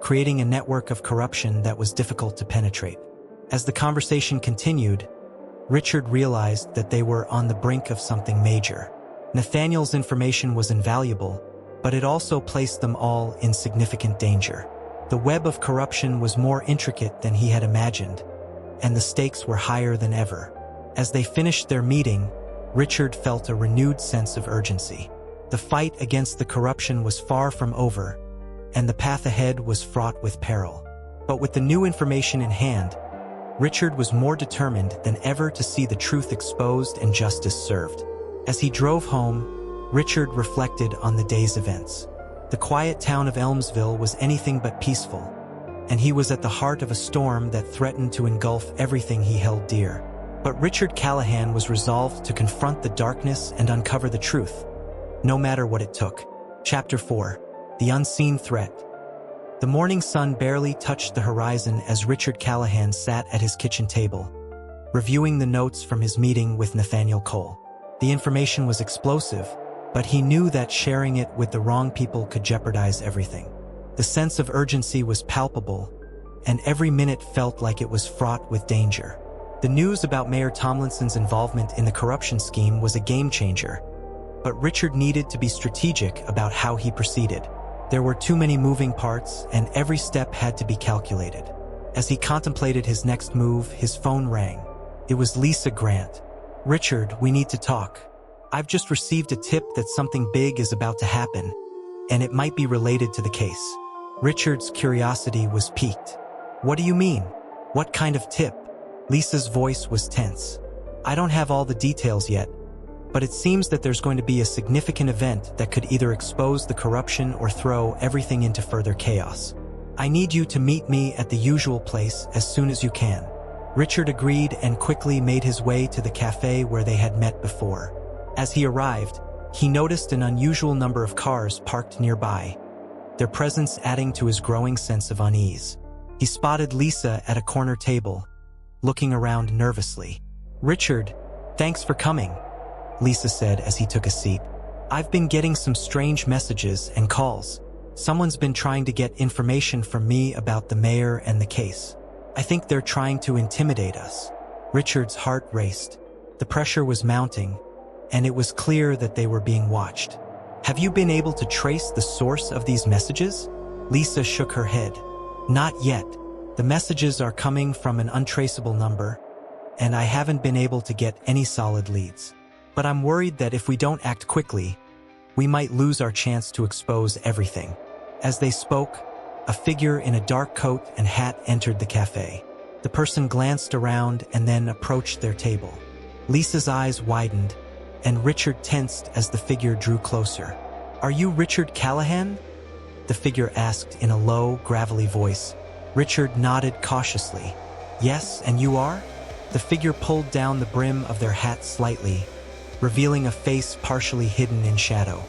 creating a network of corruption that was difficult to penetrate. As the conversation continued, Richard realized that they were on the brink of something major. Nathaniel's information was invaluable, but it also placed them all in significant danger. The web of corruption was more intricate than he had imagined, and the stakes were higher than ever. As they finished their meeting, Richard felt a renewed sense of urgency. The fight against the corruption was far from over, and the path ahead was fraught with peril. But with the new information in hand, Richard was more determined than ever to see the truth exposed and justice served. As he drove home, Richard reflected on the day's events. The quiet town of Elmsville was anything but peaceful, and he was at the heart of a storm that threatened to engulf everything he held dear. But Richard Callahan was resolved to confront the darkness and uncover the truth, no matter what it took. Chapter 4: The Unseen Threat. The morning sun barely touched the horizon as Richard Callahan sat at his kitchen table, reviewing the notes from his meeting with Nathaniel Cole. The information was explosive, but he knew that sharing it with the wrong people could jeopardize everything. The sense of urgency was palpable, and every minute felt like it was fraught with danger. The news about Mayor Tomlinson's involvement in the corruption scheme was a game-changer, but Richard needed to be strategic about how he proceeded. There were too many moving parts, and every step had to be calculated. As he contemplated his next move, his phone rang. It was Lisa Grant. "Richard, we need to talk. I've just received a tip that something big is about to happen, and it might be related to the case." Richard's curiosity was piqued. "What do you mean? What kind of tip?" Lisa's voice was tense. "I don't have all the details yet, but it seems that there's going to be a significant event that could either expose the corruption or throw everything into further chaos. I need you to meet me at the usual place as soon as you can." Richard agreed and quickly made his way to the cafe where they had met before. As he arrived, he noticed an unusual number of cars parked nearby, their presence adding to his growing sense of unease. He spotted Lisa at a corner table, looking around nervously. "Richard, thanks for coming," Lisa said as he took a seat. "I've been getting some strange messages and calls. Someone's been trying to get information from me about the mayor and the case." I think they're trying to intimidate us. Richard's heart raced. The pressure was mounting, and it was clear that they were being watched. Have you been able to trace the source of these messages? Lisa shook her head. Not yet. The messages are coming from an untraceable number, and I haven't been able to get any solid leads. But I'm worried that if we don't act quickly, we might lose our chance to expose everything. As they spoke, a figure in a dark coat and hat entered the cafe. The person glanced around and then approached their table. Lisa's eyes widened, and Richard tensed as the figure drew closer. "Are you Richard Callahan?" the figure asked in a low, gravelly voice. Richard nodded cautiously. "Yes, and you are?" The figure pulled down the brim of their hat slightly, revealing a face partially hidden in shadow.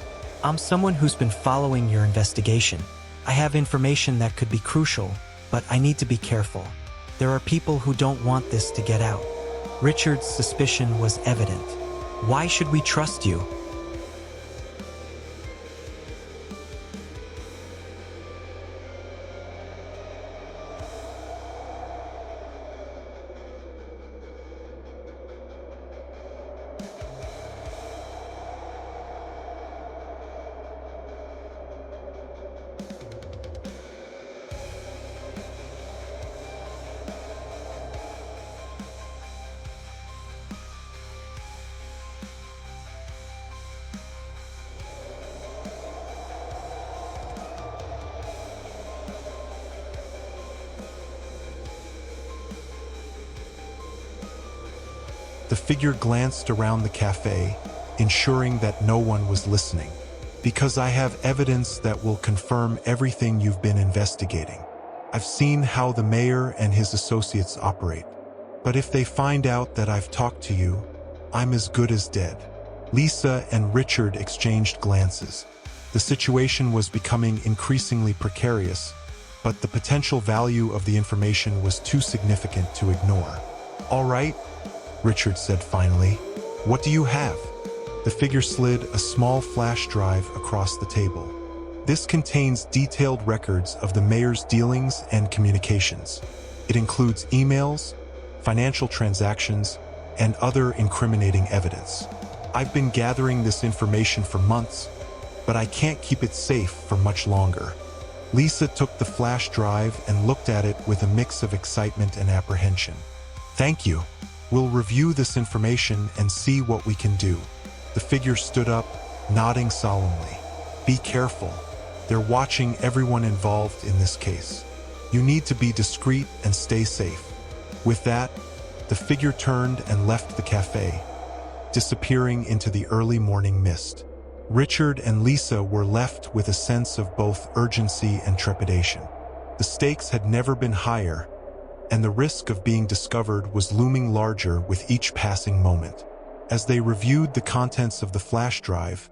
"I'm someone who's been following your investigation. I have information that could be crucial, but I need to be careful. There are people who don't want this to get out." Richard's suspicion was evident. "Why should we trust you?" The figure glanced around the cafe, ensuring that no one was listening. "Because I have evidence that will confirm everything you've been investigating. I've seen how the mayor and his associates operate. But if they find out that I've talked to you, I'm as good as dead." Lisa and Richard exchanged glances. The situation was becoming increasingly precarious, but the potential value of the information was too significant to ignore. "All right," Richard said finally. "What do you have?" The figure slid a small flash drive across the table. "This contains detailed records of the mayor's dealings and communications. It includes emails, financial transactions, and other incriminating evidence. I've been gathering this information for months, but I can't keep it safe for much longer." Lisa took the flash drive and looked at it with a mix of excitement and apprehension. "Thank you. We'll review this information and see what we can do." The figure stood up, nodding solemnly. "Be careful. They're watching everyone involved in this case. You need to be discreet and stay safe." With that, the figure turned and left the cafe, disappearing into the early morning mist. Richard and Lisa were left with a sense of both urgency and trepidation. The stakes had never been higher, and the risk of being discovered was looming larger with each passing moment. As they reviewed the contents of the flash drive,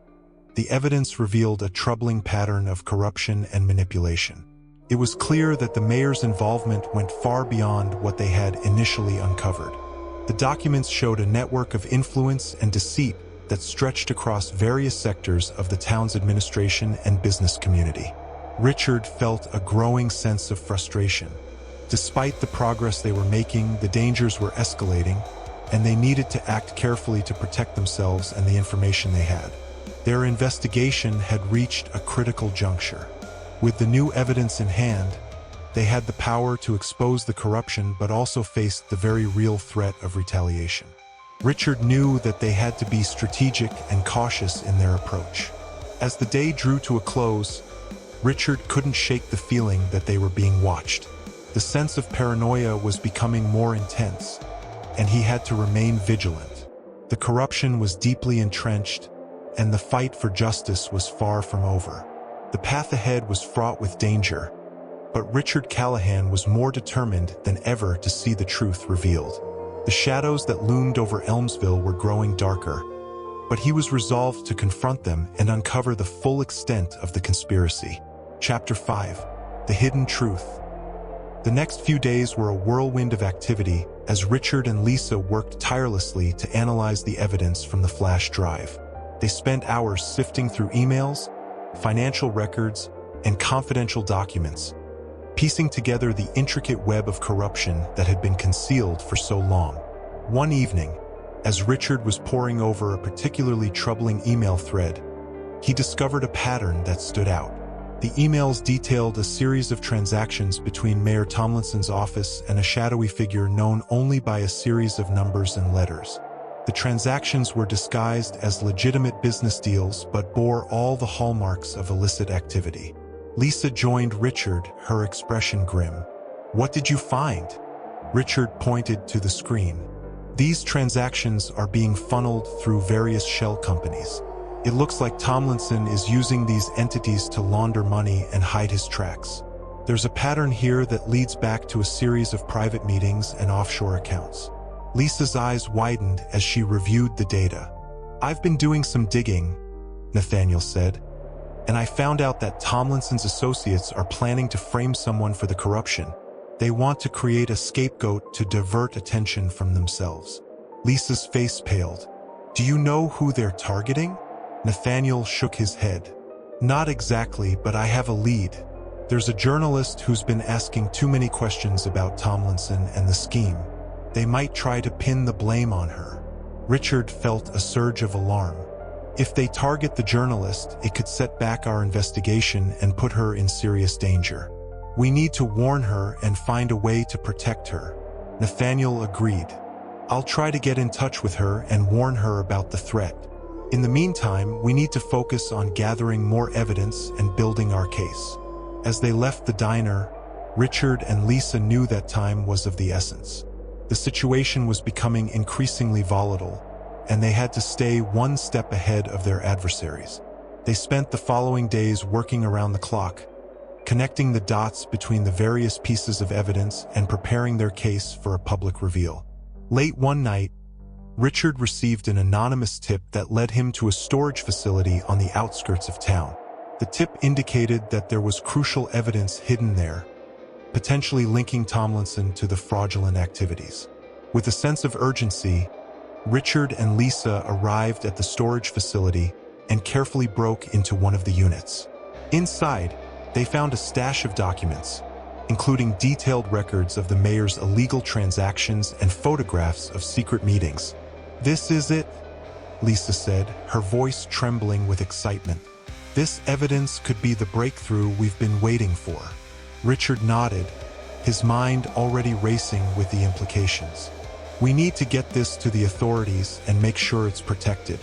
the evidence revealed a troubling pattern of corruption and manipulation. It was clear that the mayor's involvement went far beyond what they had initially uncovered. The documents showed a network of influence and deceit that stretched across various sectors of the town's administration and business community. Richard felt a growing sense of frustration. Despite the progress they were making, the dangers were escalating, and they needed to act carefully to protect themselves and the information they had. Their investigation had reached a critical juncture. With the new evidence in hand, they had the power to expose the corruption but also faced the very real threat of retaliation. Richard knew that they had to be strategic and cautious in their approach. As the day drew to a close, Richard couldn't shake the feeling that they were being watched. The sense of paranoia was becoming more intense, and he had to remain vigilant. The corruption was deeply entrenched, and the fight for justice was far from over. The path ahead was fraught with danger, but Richard Callahan was more determined than ever to see the truth revealed. The shadows that loomed over Elmsville were growing darker, but he was resolved to confront them and uncover the full extent of the conspiracy. Chapter 5: The Hidden Truth. The next few days were a whirlwind of activity as Richard and Lisa worked tirelessly to analyze the evidence from the flash drive. They spent hours sifting through emails, financial records, and confidential documents, piecing together the intricate web of corruption that had been concealed for so long. One evening, as Richard was poring over a particularly troubling email thread, he discovered a pattern that stood out. The emails detailed a series of transactions between Mayor Tomlinson's office and a shadowy figure known only by a series of numbers and letters. The transactions were disguised as legitimate business deals but bore all the hallmarks of illicit activity. Lisa joined Richard, her expression grim. "What did you find?" Richard pointed to the screen. "These transactions are being funneled through various shell companies. It looks like Tomlinson is using these entities to launder money and hide his tracks. There's a pattern here that leads back to a series of private meetings and offshore accounts." Lisa's eyes widened as she reviewed the data. "I've been doing some digging," Nathaniel said, "and I found out that Tomlinson's associates are planning to frame someone for the corruption. They want to create a scapegoat to divert attention from themselves." Lisa's face paled. "Do you know who they're targeting?" Nathaniel shook his head. "Not exactly, but I have a lead. There's a journalist who's been asking too many questions about Tomlinson and the scheme. They might try to pin the blame on her." Richard felt a surge of alarm. "If they target the journalist, it could set back our investigation and put her in serious danger. We need to warn her and find a way to protect her." Nathaniel agreed. "I'll try to get in touch with her and warn her about the threat. In the meantime, we need to focus on gathering more evidence and building our case." As they left the diner, Richard and Lisa knew that time was of the essence. The situation was becoming increasingly volatile, and they had to stay one step ahead of their adversaries. They spent the following days working around the clock, connecting the dots between the various pieces of evidence and preparing their case for a public reveal. Late one night, Richard received an anonymous tip that led him to a storage facility on the outskirts of town. The tip indicated that there was crucial evidence hidden there, potentially linking Tomlinson to the fraudulent activities. With a sense of urgency, Richard and Lisa arrived at the storage facility and carefully broke into one of the units. Inside, they found a stash of documents, including detailed records of the mayor's illegal transactions and photographs of secret meetings. "This is it," Lisa said, her voice trembling with excitement. "This evidence could be the breakthrough we've been waiting for." Richard nodded, his mind already racing with the implications. "We need to get this to the authorities and make sure it's protected.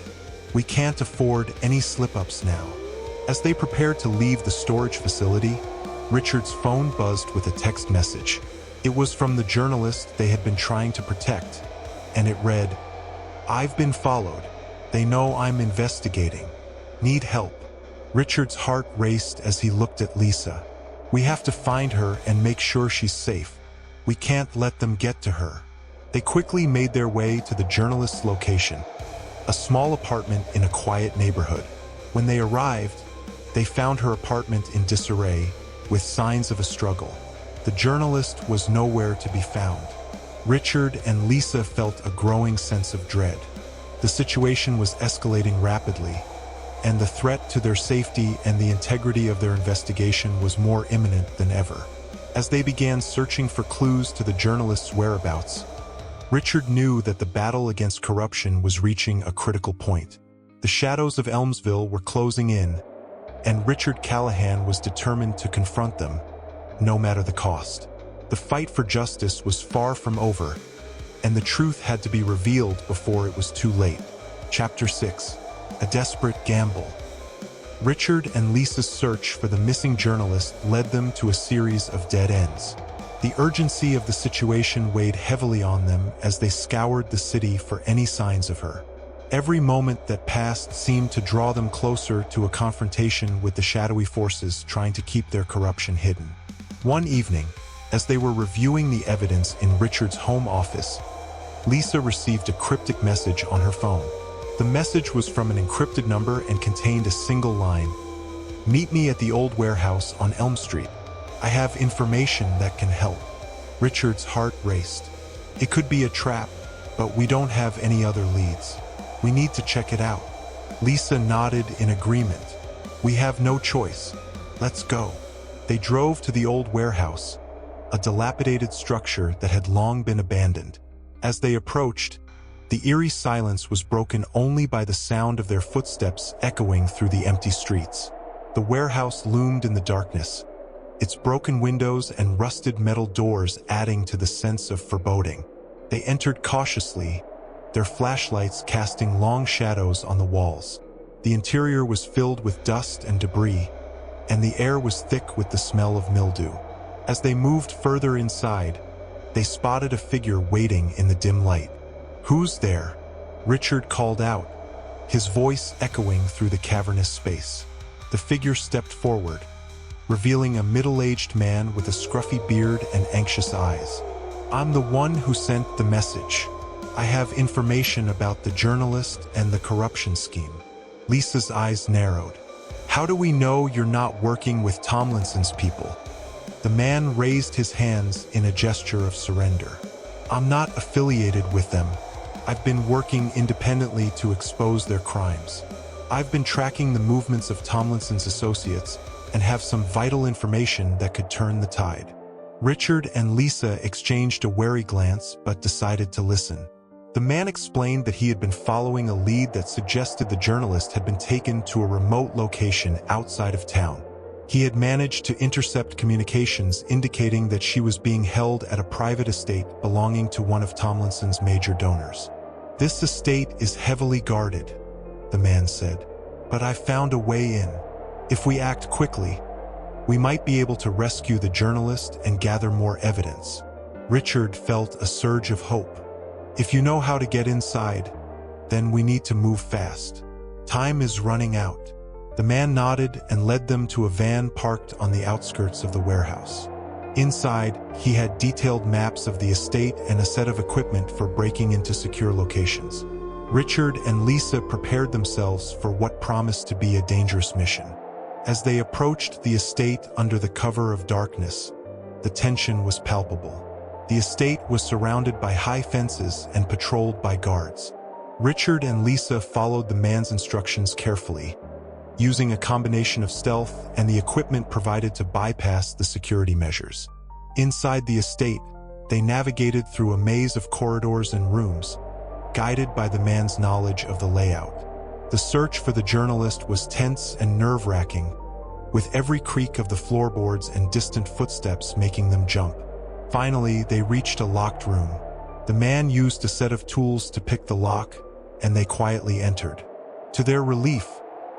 We can't afford any slip-ups now." As they prepared to leave the storage facility, Richard's phone buzzed with a text message. It was from the journalist they had been trying to protect, and it read, "I've been followed. They know I'm investigating. Need help." Richard's heart raced as he looked at Lisa. "We have to find her and make sure she's safe. We can't let them get to her." They quickly made their way to the journalist's location, a small apartment in a quiet neighborhood. When they arrived, they found her apartment in disarray, with signs of a struggle. The journalist was nowhere to be found. Richard and Lisa felt a growing sense of dread. The situation was escalating rapidly, and the threat to their safety and the integrity of their investigation was more imminent than ever. As they began searching for clues to the journalist's whereabouts, Richard knew that the battle against corruption was reaching a critical point. The shadows of Elmsville were closing in, and Richard Callahan was determined to confront them, no matter the cost. The fight for justice was far from over, and the truth had to be revealed before it was too late. Chapter 6. A Desperate Gamble. Richard and Lisa's search for the missing journalist led them to a series of dead ends. The urgency of the situation weighed heavily on them as they scoured the city for any signs of her. Every moment that passed seemed to draw them closer to a confrontation with the shadowy forces trying to keep their corruption hidden. One evening, as they were reviewing the evidence in Richard's home office, Lisa received a cryptic message on her phone. The message was from an encrypted number and contained a single line: "Meet me at the old warehouse on Elm Street. I have information that can help." Richard's heart raced. It could be a trap, but we don't have any other leads. We need to check it out. Lisa nodded in agreement. "We have no choice. Let's go." They drove to the old warehouse, a dilapidated structure that had long been abandoned. As they approached, the eerie silence was broken only by the sound of their footsteps echoing through the empty streets. The warehouse loomed in the darkness, its broken windows and rusted metal doors adding to the sense of foreboding. They entered cautiously, their flashlights casting long shadows on the walls. The interior was filled with dust and debris, and the air was thick with the smell of mildew. As they moved further inside, they spotted a figure waiting in the dim light. "Who's there?" Richard called out, his voice echoing through the cavernous space. The figure stepped forward, revealing a middle-aged man with a scruffy beard and anxious eyes. "I'm the one who sent the message. I have information about the journalist and the corruption scheme." Lisa's eyes narrowed. "How do we know you're not working with Tomlinson's people?" The man raised his hands in a gesture of surrender. "I'm not affiliated with them. I've been working independently to expose their crimes. I've been tracking the movements of Tomlinson's associates and have some vital information that could turn the tide." Richard and Lisa exchanged a wary glance but decided to listen. The man explained that he had been following a lead that suggested the journalist had been taken to a remote location outside of town. He had managed to intercept communications indicating that she was being held at a private estate belonging to one of Tomlinson's major donors. "This estate is heavily guarded," the man said, "but I found a way in. If we act quickly, we might be able to rescue the journalist and gather more evidence." Richard felt a surge of hope. "If you know how to get inside, then we need to move fast. Time is running out." The man nodded and led them to a van parked on the outskirts of the warehouse. Inside, he had detailed maps of the estate and a set of equipment for breaking into secure locations. Richard and Lisa prepared themselves for what promised to be a dangerous mission. As they approached the estate under the cover of darkness, the tension was palpable. The estate was surrounded by high fences and patrolled by guards. Richard and Lisa followed the man's instructions carefully, using a combination of stealth and the equipment provided to bypass the security measures. Inside the estate, they navigated through a maze of corridors and rooms, guided by the man's knowledge of the layout. The search for the journalist was tense and nerve-wracking, with every creak of the floorboards and distant footsteps making them jump. Finally, they reached a locked room. The man used a set of tools to pick the lock, and they quietly entered. To their relief,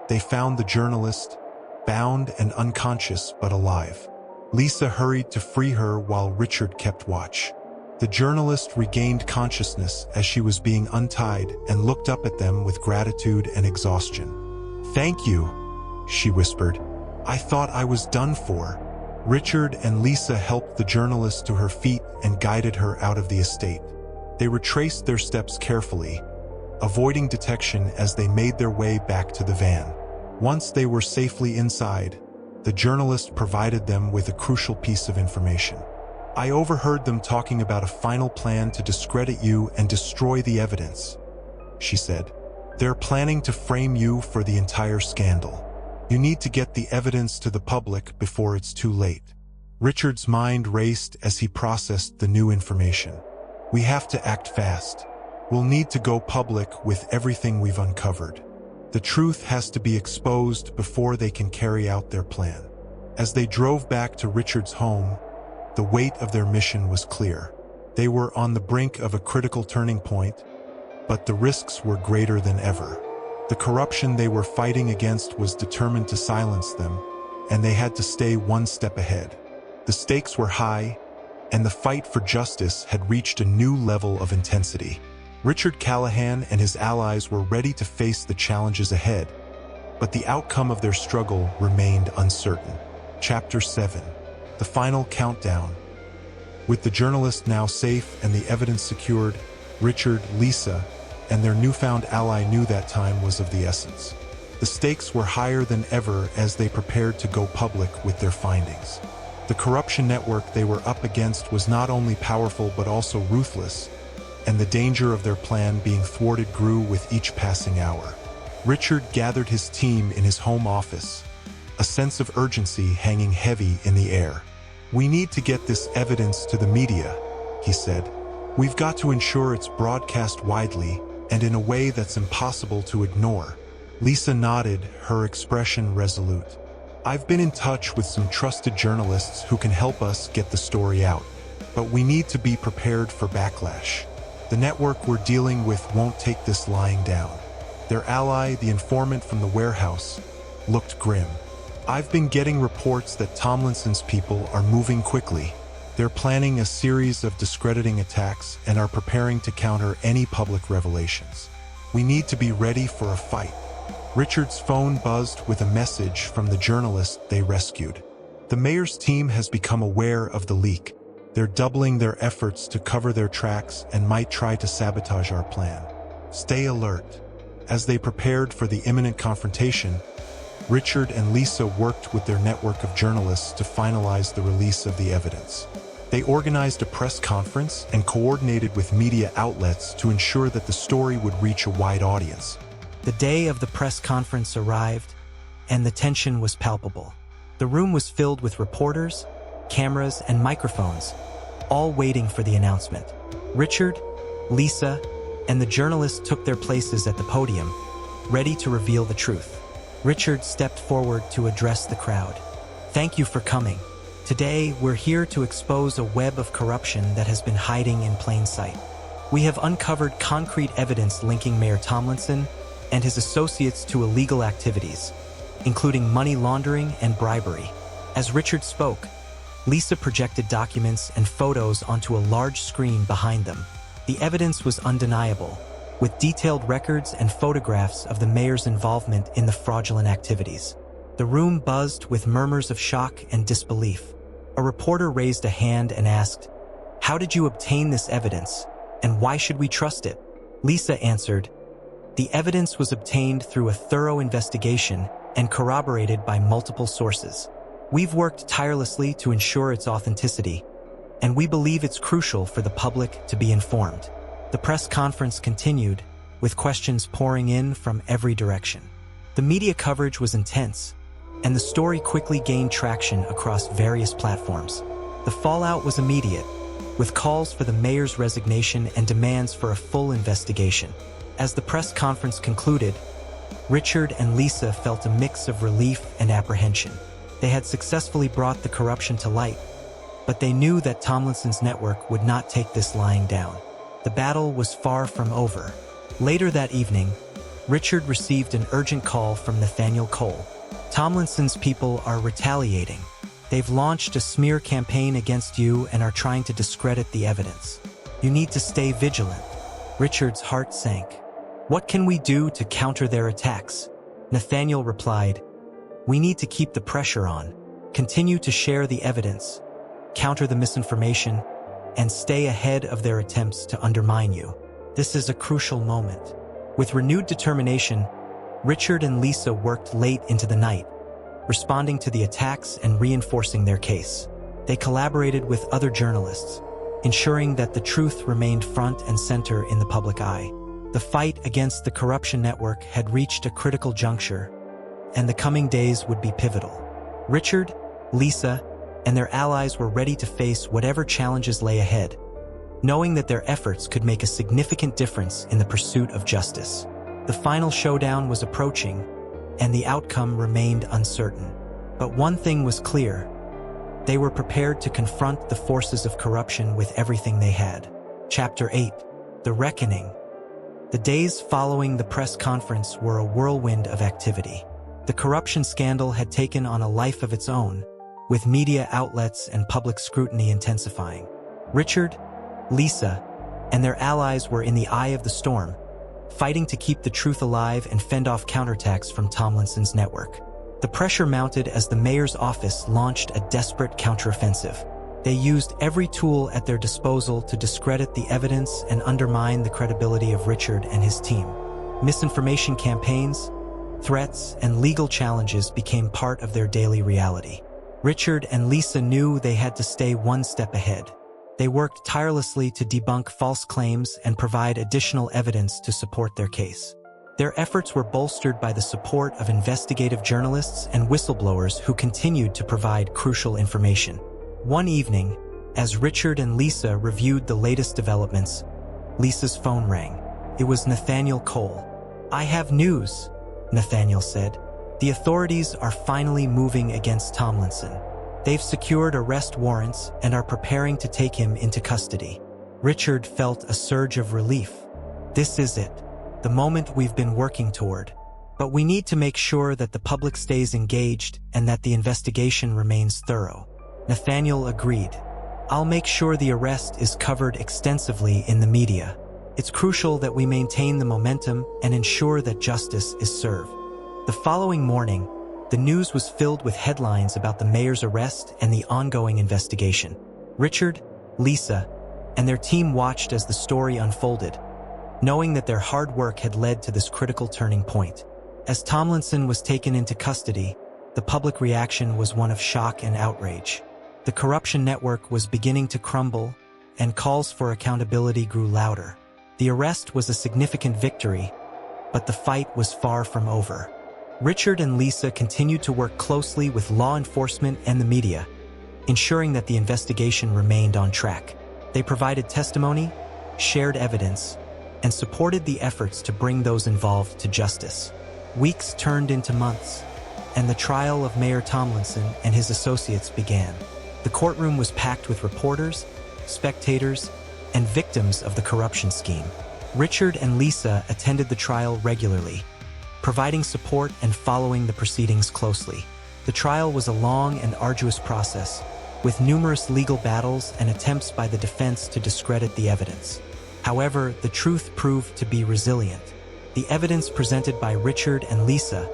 they found the journalist, bound and unconscious but alive. Lisa hurried to free her while Richard kept watch. The journalist regained consciousness as she was being untied and looked up at them with gratitude and exhaustion. "Thank you," she whispered. "I thought I was done for." Richard and Lisa helped the journalist to her feet and guided her out of the estate. They retraced their steps carefully, avoiding detection as they made their way back to the van. Once they were safely inside, the journalist provided them with a crucial piece of information. "I overheard them talking about a final plan to discredit you and destroy the evidence," she said. "They're planning to frame you for the entire scandal. You need to get the evidence to the public before it's too late." Richard's mind raced as he processed the new information. "We have to act fast. We'll need to go public with everything we've uncovered. The truth has to be exposed before they can carry out their plan." As they drove back to Richard's home, the weight of their mission was clear. They were on the brink of a critical turning point, but the risks were greater than ever. The corruption they were fighting against was determined to silence them, and they had to stay one step ahead. The stakes were high, and the fight for justice had reached a new level of intensity. Richard Callahan and his allies were ready to face the challenges ahead, but the outcome of their struggle remained uncertain. Chapter 7. The Final Countdown. With the journalist now safe and the evidence secured, Richard, Lisa, and their newfound ally knew that time was of the essence. The stakes were higher than ever as they prepared to go public with their findings. The corruption network they were up against was not only powerful but also ruthless, and the danger of their plan being thwarted grew with each passing hour. Richard gathered his team in his home office, a sense of urgency hanging heavy in the air. "We need to get this evidence to the media," he said. "We've got to ensure it's broadcast widely and in a way that's impossible to ignore." Lisa nodded, her expression resolute. "I've been in touch with some trusted journalists who can help us get the story out, but we need to be prepared for backlash. The network we're dealing with won't take this lying down." Their ally, the informant from the warehouse, looked grim. "I've been getting reports that Tomlinson's people are moving quickly. They're planning a series of discrediting attacks and are preparing to counter any public revelations. We need to be ready for a fight." Richard's phone buzzed with a message from the journalist they rescued. "The mayor's team has become aware of the leak. They're doubling their efforts to cover their tracks and might try to sabotage our plan. Stay alert." As they prepared for the imminent confrontation, Richard and Lisa worked with their network of journalists to finalize the release of the evidence. They organized a press conference and coordinated with media outlets to ensure that the story would reach a wide audience. The day of the press conference arrived, and the tension was palpable. The room was filled with reporters, cameras, and microphones, all waiting for the announcement. Richard, Lisa, and the journalists took their places at the podium, ready to reveal the truth. Richard stepped forward to address the crowd. "Thank you for coming. Today, we're here to expose a web of corruption that has been hiding in plain sight. We have uncovered concrete evidence linking Mayor Tomlinson and his associates to illegal activities, including money laundering and bribery." As Richard spoke, Lisa projected documents and photos onto a large screen behind them. The evidence was undeniable, with detailed records and photographs of the mayor's involvement in the fraudulent activities. The room buzzed with murmurs of shock and disbelief. A reporter raised a hand and asked, "How did you obtain this evidence, and why should we trust it?" Lisa answered, "The evidence was obtained through a thorough investigation and corroborated by multiple sources. We've worked tirelessly to ensure its authenticity, and we believe it's crucial for the public to be informed." The press conference continued, with questions pouring in from every direction. The media coverage was intense, and the story quickly gained traction across various platforms. The fallout was immediate, with calls for the mayor's resignation and demands for a full investigation. As the press conference concluded, Richard and Lisa felt a mix of relief and apprehension. They had successfully brought the corruption to light, but they knew that Tomlinson's network would not take this lying down. The battle was far from over. Later that evening, Richard received an urgent call from Nathaniel Cole. "Tomlinson's people are retaliating. They've launched a smear campaign against you and are trying to discredit the evidence. You need to stay vigilant." Richard's heart sank. "What can we do to counter their attacks?" Nathaniel replied, "We need to keep the pressure on, continue to share the evidence, counter the misinformation, and stay ahead of their attempts to undermine you. This is a crucial moment." With renewed determination, Richard and Lisa worked late into the night, responding to the attacks and reinforcing their case. They collaborated with other journalists, ensuring that the truth remained front and center in the public eye. The fight against the corruption network had reached a critical juncture, and the coming days would be pivotal. Richard, Lisa, and their allies were ready to face whatever challenges lay ahead, knowing that their efforts could make a significant difference in the pursuit of justice. The final showdown was approaching, and the outcome remained uncertain. But one thing was clear: they were prepared to confront the forces of corruption with everything they had. Chapter 8: The Reckoning. The days following the press conference were a whirlwind of activity. The corruption scandal had taken on a life of its own, with media outlets and public scrutiny intensifying. Richard, Lisa, and their allies were in the eye of the storm, fighting to keep the truth alive and fend off counterattacks from Tomlinson's network. The pressure mounted as the mayor's office launched a desperate counteroffensive. They used every tool at their disposal to discredit the evidence and undermine the credibility of Richard and his team. Misinformation campaigns, threats, and legal challenges became part of their daily reality. Richard and Lisa knew they had to stay one step ahead. They worked tirelessly to debunk false claims and provide additional evidence to support their case. Their efforts were bolstered by the support of investigative journalists and whistleblowers who continued to provide crucial information. One evening, as Richard and Lisa reviewed the latest developments, Lisa's phone rang. It was Nathaniel Cole. "I have news," Nathaniel said. "The authorities are finally moving against Tomlinson. They've secured arrest warrants and are preparing to take him into custody." Richard felt a surge of relief. "This is it, the moment we've been working toward. But we need to make sure that the public stays engaged and that the investigation remains thorough." Nathaniel agreed. "I'll make sure the arrest is covered extensively in the media. It's crucial that we maintain the momentum and ensure that justice is served." The following morning, the news was filled with headlines about the mayor's arrest and the ongoing investigation. Richard, Lisa, and their team watched as the story unfolded, knowing that their hard work had led to this critical turning point. As Tomlinson was taken into custody, the public reaction was one of shock and outrage. The corruption network was beginning to crumble, and calls for accountability grew louder. The arrest was a significant victory, but the fight was far from over. Richard and Lisa continued to work closely with law enforcement and the media, ensuring that the investigation remained on track. They provided testimony, shared evidence, and supported the efforts to bring those involved to justice. Weeks turned into months, and the trial of Mayor Tomlinson and his associates began. The courtroom was packed with reporters, spectators, and victims of the corruption scheme. Richard and Lisa attended the trial regularly, providing support and following the proceedings closely. The trial was a long and arduous process, with numerous legal battles and attempts by the defense to discredit the evidence. However, the truth proved to be resilient. The evidence presented by Richard and Lisa,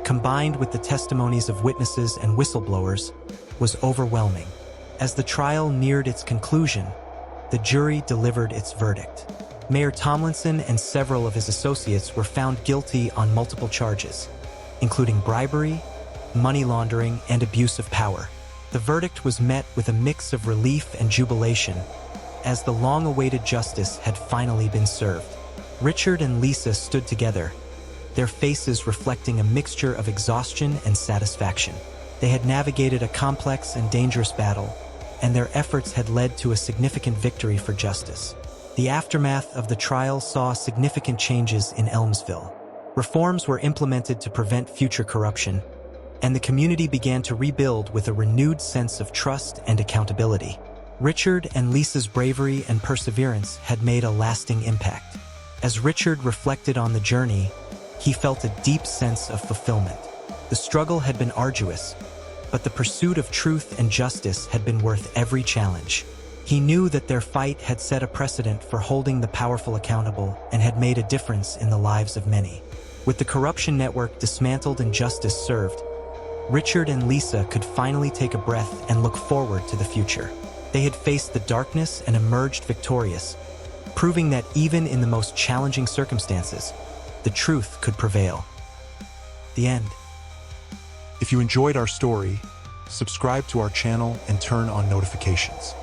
combined with the testimonies of witnesses and whistleblowers, was overwhelming. As the trial neared its conclusion, the jury delivered its verdict. Mayor Tomlinson and several of his associates were found guilty on multiple charges, including bribery, money laundering, and abuse of power. The verdict was met with a mix of relief and jubilation, as the long-awaited justice had finally been served. Richard and Lisa stood together, their faces reflecting a mixture of exhaustion and satisfaction. They had navigated a complex and dangerous battle, and their efforts had led to a significant victory for justice. The aftermath of the trial saw significant changes in Elmsville. Reforms were implemented to prevent future corruption, and the community began to rebuild with a renewed sense of trust and accountability. Richard and Lisa's bravery and perseverance had made a lasting impact. As Richard reflected on the journey, he felt a deep sense of fulfillment. The struggle had been arduous, but the pursuit of truth and justice had been worth every challenge. He knew that their fight had set a precedent for holding the powerful accountable and had made a difference in the lives of many. With the corruption network dismantled and justice served, Richard and Lisa could finally take a breath and look forward to the future. They had faced the darkness and emerged victorious, proving that even in the most challenging circumstances, the truth could prevail. The end. If you enjoyed our story, subscribe to our channel and turn on notifications.